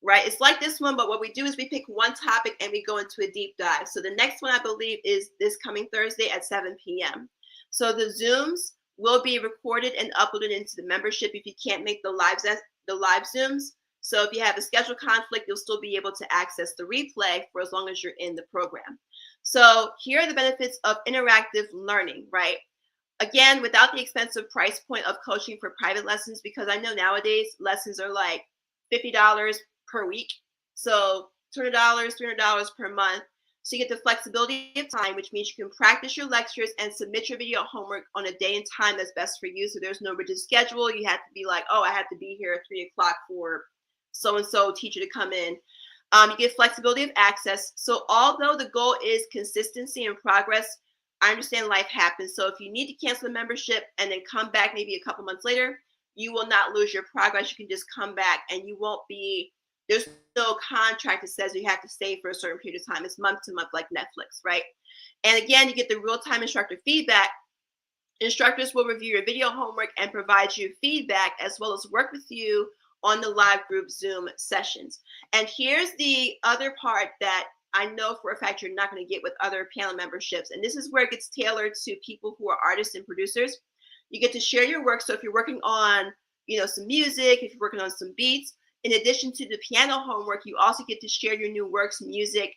right? It's like this one, but what we do is we pick one topic and we go into a deep dive. So the next one, I believe, is this coming Thursday at 7 p.m. So the Zooms will be recorded and uploaded into the membership if you can't make the live Zooms. So if you have a schedule conflict, you'll still be able to access the replay for as long as you're in the program. So here are the benefits of interactive learning, right? Again, without the expensive price point of coaching for private lessons, because I know nowadays lessons are like $50 per week. So $200, $300 per month. So you get the flexibility of time, which means you can practice your lectures and submit your video homework on a day and time that's best for you. So there's no rigid schedule. You have to be like, oh, I have to be here at 3 o'clock for so-and-so teacher to come in. You get flexibility of access. So although the goal is consistency and progress, I understand life happens. So if you need to cancel the membership and then come back maybe a couple months later, you will not lose your progress. You can just come back and you won't be, there's no contract that says you have to stay for a certain period of time. It's month to month like Netflix, right? And again, you get the real-time instructor feedback. Instructors will review your video homework and provide you feedback, as well as work with you on the live group Zoom sessions. And here's the other part that I know for a fact you're not going to get with other panel memberships. And this is where it gets tailored to people who are artists and producers. You get to share your work. So if you're working on, some music, if you're working on some beats, in addition to the piano homework, you also get to share your new works, music,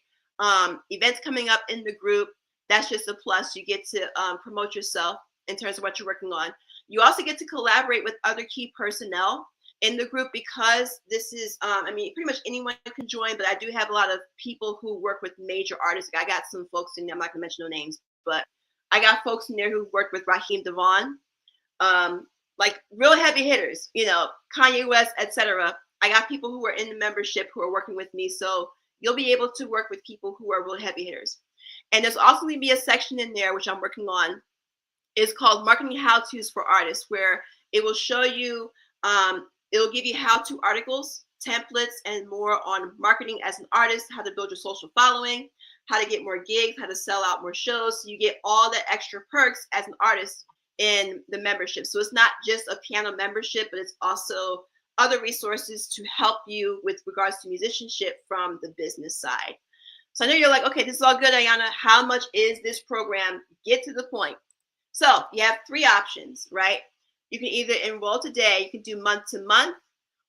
events coming up in the group. That's just a plus. You get to promote yourself in terms of what you're working on. You also get to collaborate with other key personnel in the group, because this is, pretty much anyone can join, but I do have a lot of people who work with major artists. I got some folks in there, I'm not gonna mention no names, but I got folks in there who worked with Raheem Devon, like real heavy hitters, Kanye West, etc. I got people who are in the membership who are working with me. So you'll be able to work with people who are real heavy hitters. And there's also going to be a section in there, which I'm working on. It's called Marketing How-Tos for Artists, where it will show you, it'll give you how-to articles, templates, and more on marketing as an artist, how to build your social following, how to get more gigs, how to sell out more shows. So you get all the extra perks as an artist in the membership. So it's not just a piano membership, but it's also other resources to help you with regards to musicianship from the business side. So I know you're like, okay, this is all good, Ayana. How much is this program? Get to the point. So you have 3 options, right? You can either enroll today. You can do month to month,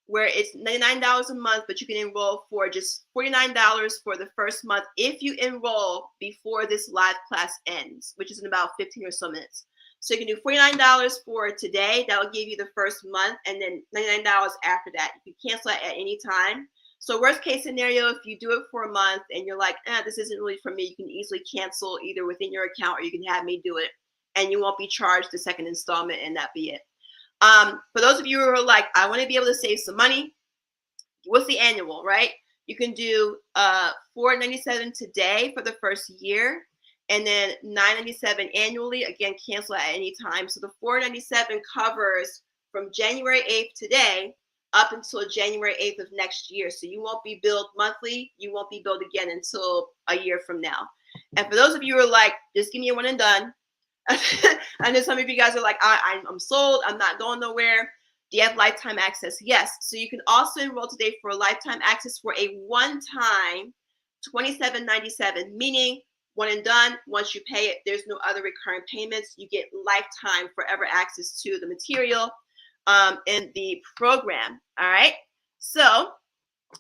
where it's $99 a month, but you can enroll for just $49 for the first month if you enroll before this live class ends, which is in about 15 or so minutes. So you can do $49 for today. That will give you the first month, and then $99 after that. You can cancel it at any time. So worst case scenario, if you do it for a month and you're like, this isn't really for me, you can easily cancel either within your account, or you can have me do it, and you won't be charged the second installment, and that be it. For those of you who are like, I want to be able to save some money, what's the annual, right? You can do $4.97 today for the first year, and then $9.97 annually. Again, cancel at any time. So the $4.97 covers from January 8th today up until January 8th of next year. So you won't be billed monthly. You won't be billed again until a year from now. And for those of you who are like, just give me a one and done. I know some of you guys are like, I'm sold. I'm not going nowhere. Do you have lifetime access? Yes. So you can also enroll today for a lifetime access for a one-time $27.97, meaning one and done. Once you pay it, there's no other recurring payments. You get lifetime forever access to the material in the program. All right. So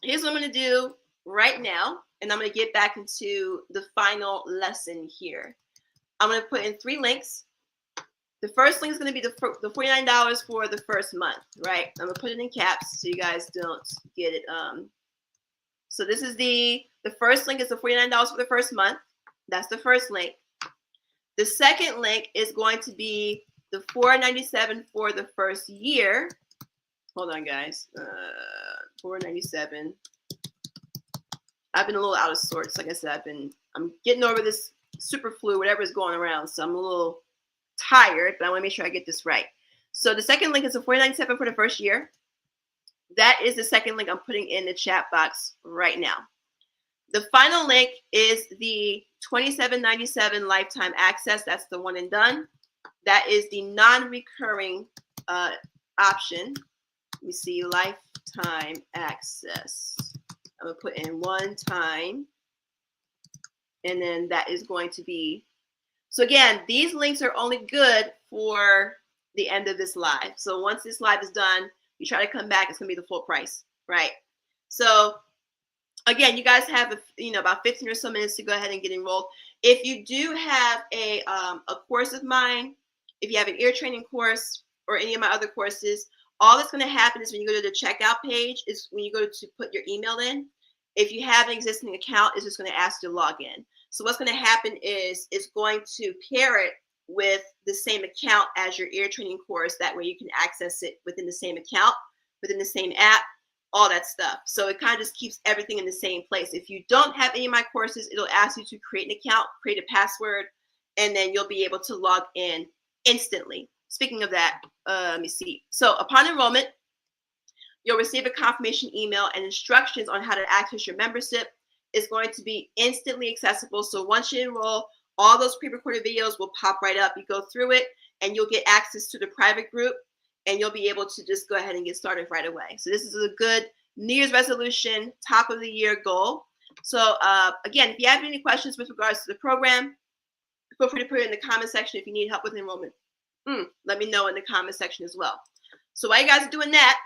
here's what I'm going to do right now. And I'm going to get back into the final lesson here. I'm going to put in 3 links. The first link is going to be the $49 for the first month, right? I'm going to put it in caps so you guys don't get it. So this is the first link is the $49 for the first month. That's the first link. The second link is going to be the $4.97 for the first year. Hold on, guys. $4.97. I've been a little out of sorts. Like I said, I'm getting over this super flu, whatever is going around. So I'm a little tired, but I want to make sure I get this right. So the second link is the $4.97 for the first year. That is the second link I'm putting in the chat box right now. The final link is the $27.97 lifetime access. That's the one and done. That is the non-recurring option. Let me see, lifetime access. I'm going to put in one time. And then that is going to be, so again, these links are only good for the end of this live. So once this live is done, you try to come back, it's going to be the full price, right? So again, you guys have about 15 or so minutes to go ahead and get enrolled. If you do have a course of mine, if you have an ear training course or any of my other courses, all that's going to happen is when you go to the checkout page is when you go to put your email in. If you have an existing account, it's just going to ask you to log in. So what's going to happen is it's going to pair it with the same account as your ear training course. That way you can access it within the same account, within the same app, all that stuff. So it kind of just keeps everything in the same place. If you don't have any of my courses, it'll ask you to create an account, create a password, and then you'll be able to log in instantly. Speaking of that, let me see. So upon enrollment, you'll receive a confirmation email and instructions on how to access your membership. Is going to be instantly accessible. So once you enroll, all those pre-recorded videos will pop right up. You go through it and you'll get access to the private group and you'll be able to just go ahead and get started right away. So this is a good New Year's resolution, top of the year goal. So again, if you have any questions with regards to the program, feel free to put it in the comment section. If you need help with enrollment, let me know in the comment section as well. So while you guys are doing that,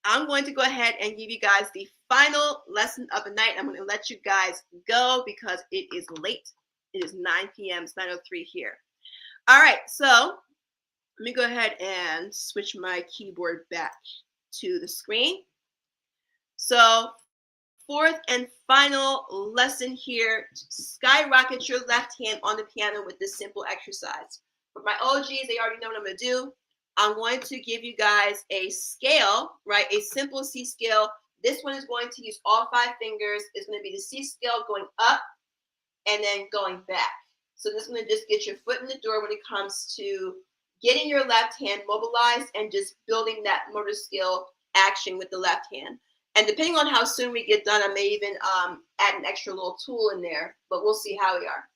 I'm going to go ahead and give you guys the final lesson of the night. I'm going to let you guys go because it is late. It is 9 p.m. It's 9:03 here. All right, so let me go ahead and switch my keyboard back to the screen. So fourth and final lesson here, skyrocket your left hand on the piano with this simple exercise. For my OGs, they already know what I'm going to do. I'm going to give you guys a scale, right? A simple C scale. This one is going to use all 5 fingers. It's going to be the C scale going up and then going back. So this is going to just get your foot in the door when it comes to getting your left hand mobilized and just building that motor skill action with the left hand. And depending on how soon we get done, I may even add an extra little tool in there, but we'll see how we are.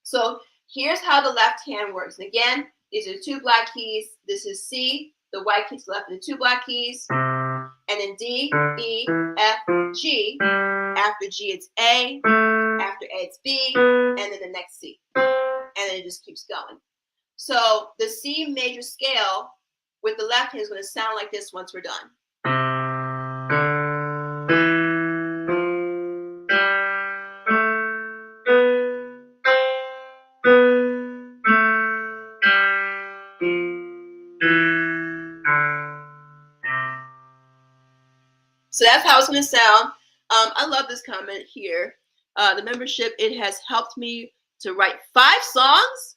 So here's how the left hand works. And again, these are 2 black keys. This is C, the white key to the left of the 2 black keys. And then D, E, F, G. After G, it's A. After A, it's B. And then the next C. And then it just keeps going. So the C major scale with the left hand is going to sound like this once we're done. So that's how it's going to sound. I love this comment here. The membership, it has helped me to write 5 songs.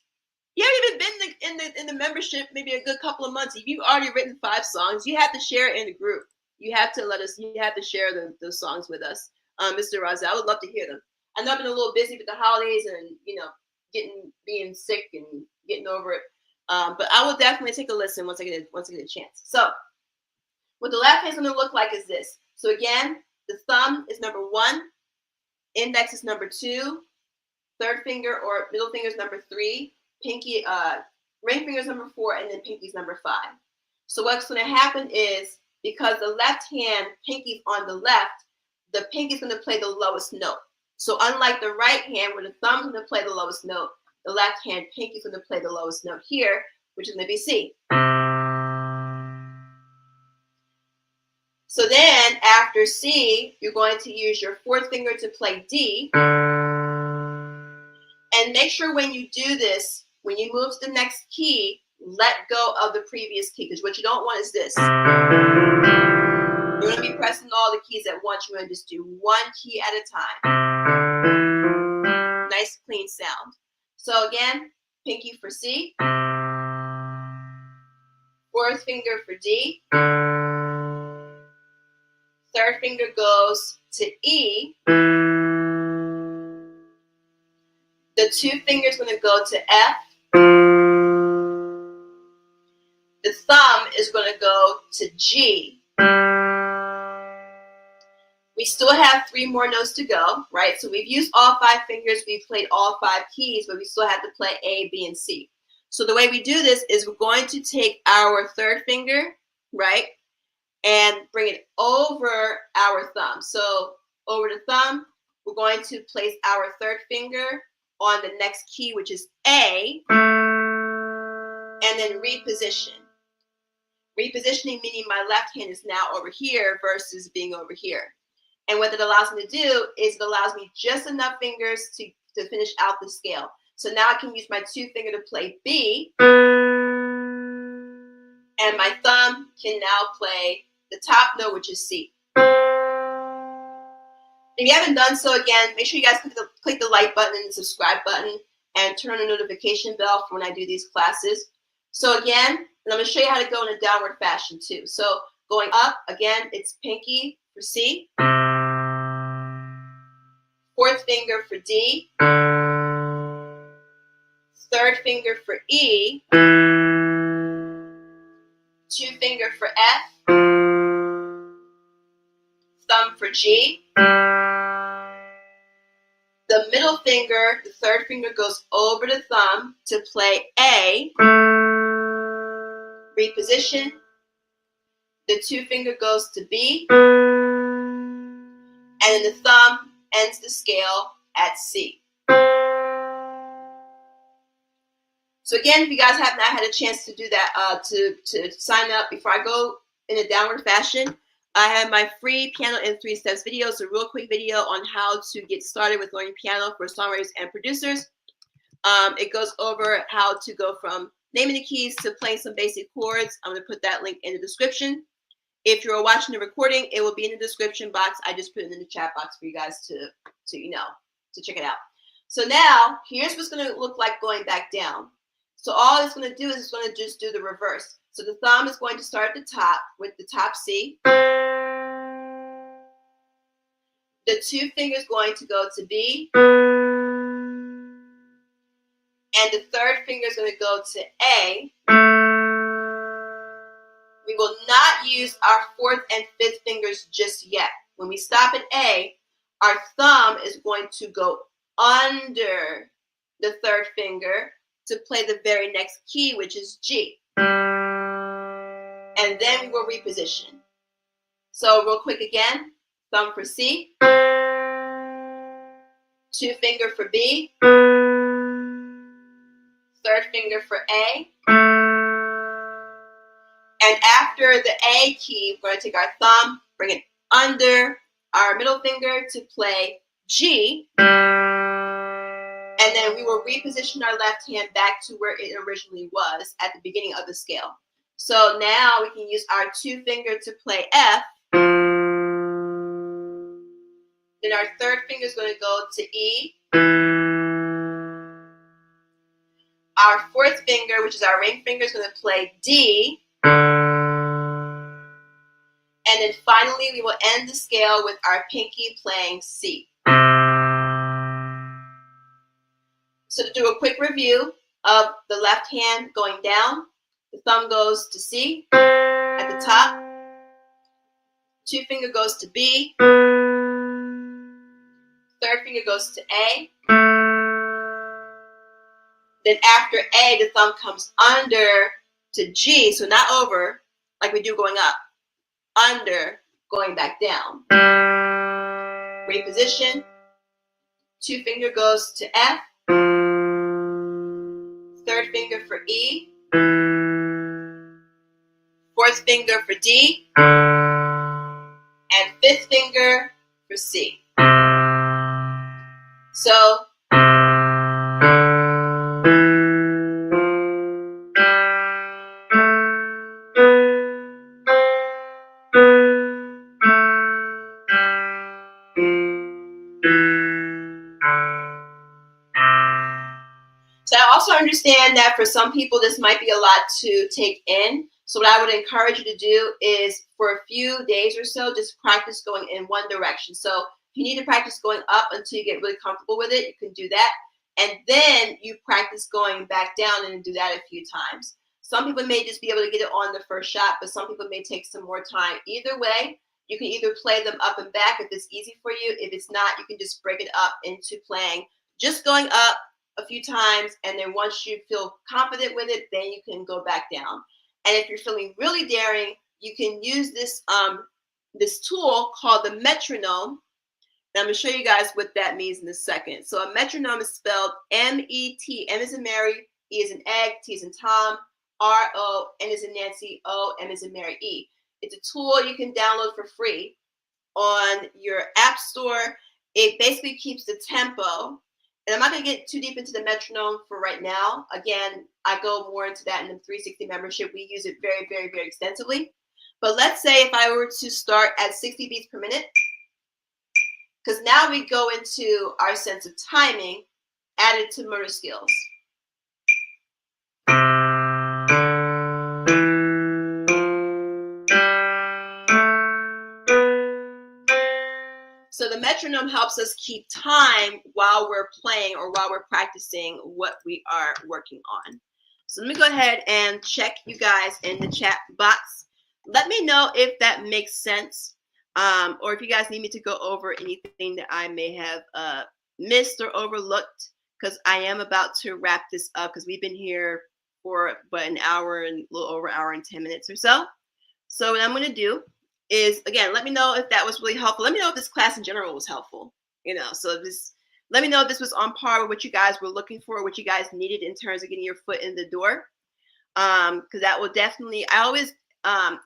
You haven't even been in the membership maybe a good couple of months. If you've already written 5 songs, you have to share it in the group. You have to let us. You have to share those songs with us. Mr. Raza. I would love to hear them. I know I've been a little busy with the holidays and, you know, being sick and getting over it. But I will definitely take a listen once I get a chance. So what the left hand is going to look like is this. So again, the thumb is number 1, index is number 2, third finger or middle finger is number 3, pinky, ring finger is number 4, and then pinky is number 5. So what's going to happen is, because the left hand pinky's on the left, the pinky is going to play the lowest note. So unlike the right hand, where the thumb is going to play the lowest note, the left hand pinky is going to play the lowest note here, which is going to be C. So then after C, you're going to use your fourth finger to play D. And make sure when you do this, when you move to the next key, let go of the previous key, because what you don't want is this. You're going to be pressing all the keys at once. You're going to just do one key at a time. Nice, clean sound. So again, pinky for C, fourth finger for D, third finger goes to E, the 2 fingers going to go to F, the thumb is going to go to G. We still have 3 more notes to go, right? So we've used all 5 fingers, we've played all 5 keys, but we still have to play A, B, and C. So the way we do this is we're going to take our third finger, right, and bring it over our thumb. So over the thumb, we're going to place our third finger on the next key, which is A, and then reposition. Repositioning meaning my left hand is now over here versus being over here. And what it allows me to do is it allows me just enough fingers to finish out the scale. So now I can use my 2 finger to play B, and my thumb can now play the top note, which is C. If you haven't done so, again, make sure you guys click the like button and the subscribe button and turn on the notification bell for when I do these classes. So again, and I'm going to show you how to go in a downward fashion too. So going up, again, it's pinky for C, fourth finger for D, third finger for E, 2 finger for F, thumb for G. The middle finger, the third finger, goes over the thumb to play A, reposition. The 2 finger goes to B, and then the thumb ends the scale at C. So again, if you guys have not had a chance to do that, to sign up before I go in a downward fashion, I have my free Piano in 3 Steps video. It's a real quick video on how to get started with learning piano for songwriters and producers. It goes over how to go from naming the keys to playing some basic chords. I'm going to put that link in the description. If you're watching the recording, it will be in the description box. I just put it in the chat box for you guys to check it out. So now, here's what's going to look like going back down. So all it's going to do is it's going to just do the reverse. So the thumb is going to start at the top with the top C. The 2 fingers going to go to B. And the third finger is going to go to A. We will not use our 4th and 5th fingers just yet. When we stop at A, our thumb is going to go under the 3rd finger to play the very next key, which is G. And then we will reposition. So real quick again, thumb for C, 2 finger for B, 3rd finger for A, and after the A key, we're going to take our thumb, bring it under our middle finger to play G, and then we will reposition our left hand back to where it originally was at the beginning of the scale. So now we can use our 2 finger to play F. Then our 3rd finger is going to go to E. Our 4th finger, which is our ring finger, is going to play D. And And then finally, we will end the scale with our pinky playing C. So to do a quick review of the left hand going down, the thumb goes to C at the top, 2 finger goes to B, 3rd finger goes to A. Then after A, the thumb comes under to G, so not over like we do going up, under, going back down. Great position. 2 finger goes to F, 3rd finger for E, 4th finger for D, and 5th finger for C. So I also understand that for some people this might be a lot to take in. So what I would encourage you to do is for a few days or so, just practice going in one direction. So if you need to practice going up until you get really comfortable with it, you can do that. And then you practice going back down and do that a few times. Some people may just be able to get it on the first shot, but some people may take some more time. Either way, you can either play them up and back if it's easy for you. If it's not, you can just break it up into playing just going up a few times, and then once you feel confident with it, then you can go back down. And if you're feeling really daring, you can use this this tool called the metronome. And I'm going to show you guys what that means in a second. So a metronome is spelled M-E-T. M as in Mary, E as in egg, T as in Tom, R-O, N as in Nancy, O, M as in Mary, E. It's a tool you can download for free on your app store. It basically keeps the tempo. And I'm not going to get too deep into the metronome for right now. Again, I go more into that in the 360 membership. We use it very, very, very extensively. But let's say if I were to start at 60 beats per minute, because now we go into our sense of timing added to motor skills. So the metronome helps us keep time while we're playing or while we're practicing what we are working on. So let me go ahead and check you guys in the chat box. Let me know if that makes sense, or if you guys need me to go over anything that I may have missed or overlooked, because I am about to wrap this up because we've been here for about an hour and a little over an hour and 10 minutes or so. So what I'm going to do is, again, let me know if that was really helpful. Let me know if this class in general was helpful. So let me know if this was on par with what you guys were looking for, what you guys needed in terms of getting your foot in the door. Because that will definitely, I always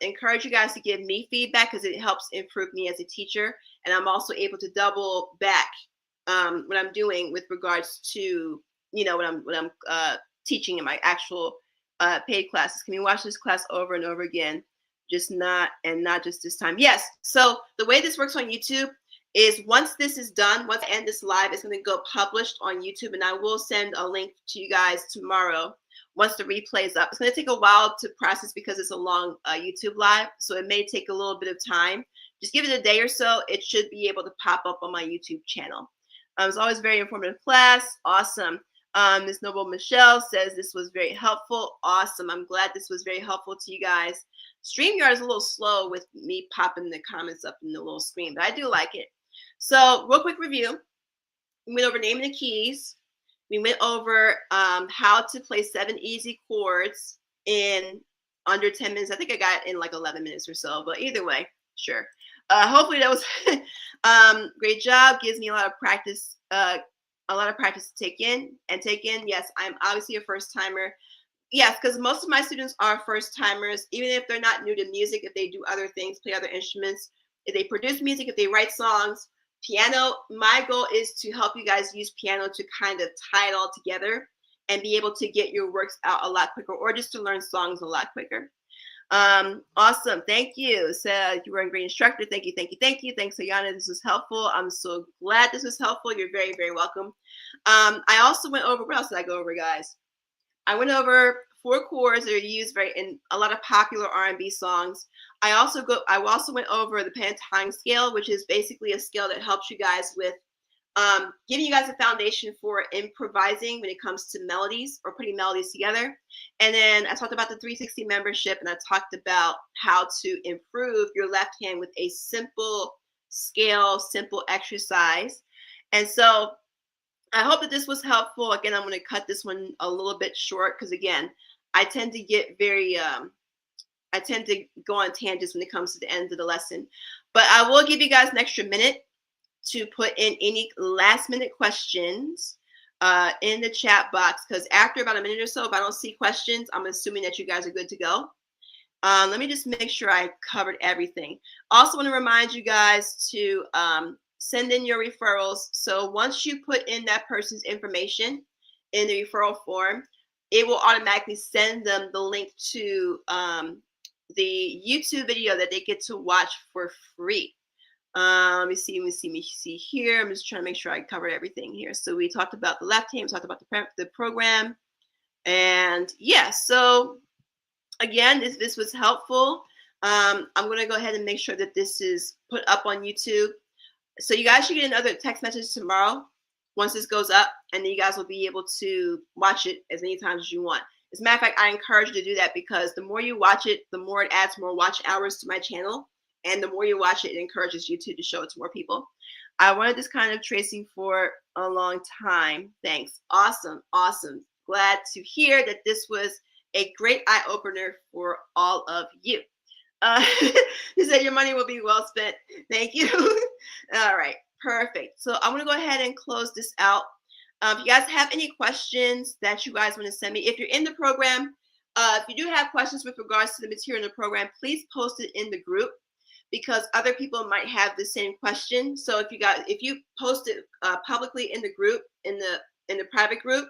encourage you guys to give me feedback because it helps improve me as a teacher. And I'm also able to double back what I'm doing with regards to, what I'm teaching in my actual paid classes. Can you watch this class over and over again? Not just this time. Yes. So the way this works on YouTube is once this is done, once I end this live, it's going to go published on YouTube, and I will send a link to you guys tomorrow once the replay is up. It's going to take a while to process because it's a long YouTube live, so it may take a little bit of time. Just give it a day or so. It should be able to pop up on my YouTube channel. It's always a very informative class. Awesome. Ms. Noble Michelle says this was very helpful. Awesome. I'm glad this was very helpful to you guys. StreamYard is a little slow with me popping the comments up in the little screen, but I do like it. So real quick review. We went over naming the keys. We went over how to play 7 easy chords in under 10 minutes. I think I got it in like 11 minutes or so, but either way, sure. Hopefully that was great job. Gives me a lot of practice to take in. Yes, I'm obviously a first timer. Yes, because most of my students are first timers, even if they're not new to music, if they do other things, play other instruments, if they produce music, if they write songs, piano. My goal is to help you guys use piano to kind of tie it all together and be able to get your works out a lot quicker, or just to learn songs a lot quicker. Awesome. Thank you. So you were a great instructor. Thank you. Thanks, Ayana. This was helpful. I'm so glad this was helpful. You're very, very welcome. I also went over, what else did I go over, guys? I went over 4 chords that are used very in a lot of popular R&B songs. I also went over the pentatonic scale, which is basically a scale that helps you guys with giving you guys a foundation for improvising when it comes to melodies or putting melodies together. And then I talked about the 360 membership, and I talked about how to improve your left hand with a simple scale, simple exercise. And so I hope that this was helpful. Again, I'm going to cut this one a little bit short because, again, I tend to get I tend to go on tangents when it comes to the end of the lesson. But I will give you guys an extra minute to put in any last minute questions in the chat box, because after about a minute or so, if I don't see questions, I'm assuming that you guys are good to go. Let me just make sure I covered everything. Also want to remind you guys to send in your referrals. So once you put in that person's information in the referral form, it will automatically send them the link to the YouTube video that they get to watch for free. Let me see here. I'm just trying to make sure I covered everything here. So we talked about the left hand, we talked about the program, and yeah. So again, this was helpful. I'm going to go ahead and make sure that this is put up on YouTube. So you guys should get another text message tomorrow once this goes up, and then you guys will be able to watch it as many times as you want. As a matter of fact, I encourage you to do that, because the more you watch it, the more it adds more watch hours to my channel. And the more you watch it, it encourages YouTube to show it to more people. I wanted this kind of tracing for a long time. Thanks. Awesome. Awesome. Glad to hear that this was a great eye-opener for all of you. You said your money will be well spent. Thank you. All right. Perfect. So I'm going to go ahead and close this out. If you guys have any questions that you guys want to send me, if you're in the program, if you do have questions with regards to the material in the program, please post it in the group, because other people might have the same question. So if you post it publicly in the group, in the private group,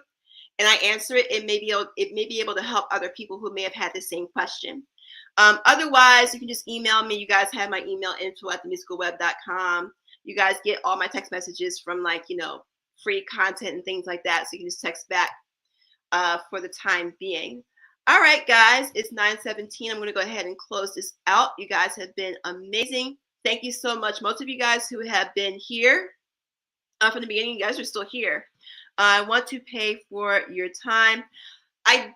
and I answer it, it may be able to help other people who may have had the same question. Otherwise, you can just email me. You guys have my email, info@themusicalweb.com. You guys get all my text messages from, like, free content and things like that. So you can just text back for the time being. All right, guys, it's 9:17. I'm going to go ahead and close this out. You guys have been amazing. Thank you so much. Most of you guys who have been here from the beginning, you guys are still here. I want to pay for your time. I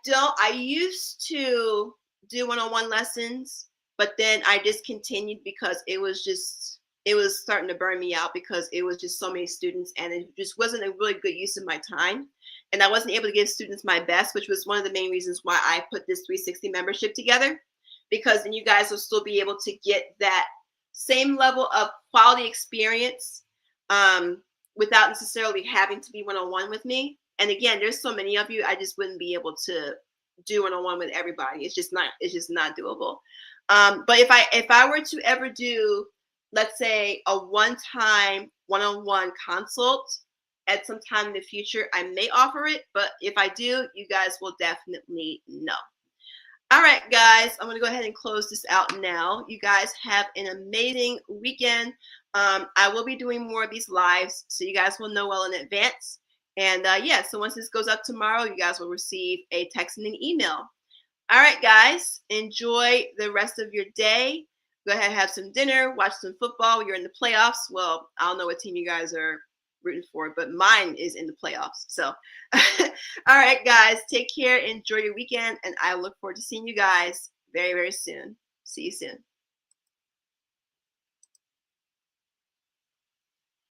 used to do one-on-one lessons, but then I discontinued because it was starting to burn me out, because it was just so many students, and it just wasn't a really good use of my time. And I wasn't able to give students my best, which was one of the main reasons why I put this 360 membership together, because then you guys will still be able to get that same level of quality experience without necessarily having to be one-on-one with me. And again, there's so many of you, I just wouldn't be able to do one-on-one with everybody. It's just not doable. But if I were to ever do, let's say, a one-time one-on-one consult at some time in the future, I may offer it. But if I do, you guys will definitely know. All right, guys, I'm going to go ahead and close this out now. You guys have an amazing weekend. I will be doing more of these lives, so you guys will know well in advance. And yeah, so once this goes up tomorrow, you guys will receive a text and an email. All right, guys, enjoy the rest of your day. Go ahead and have some dinner, watch some football. You're in the playoffs. Well, I don't know what team you guys are rooting for, but mine is in the playoffs. So, all right, guys, take care. Enjoy your weekend, and I look forward to seeing you guys very, very soon. See you soon.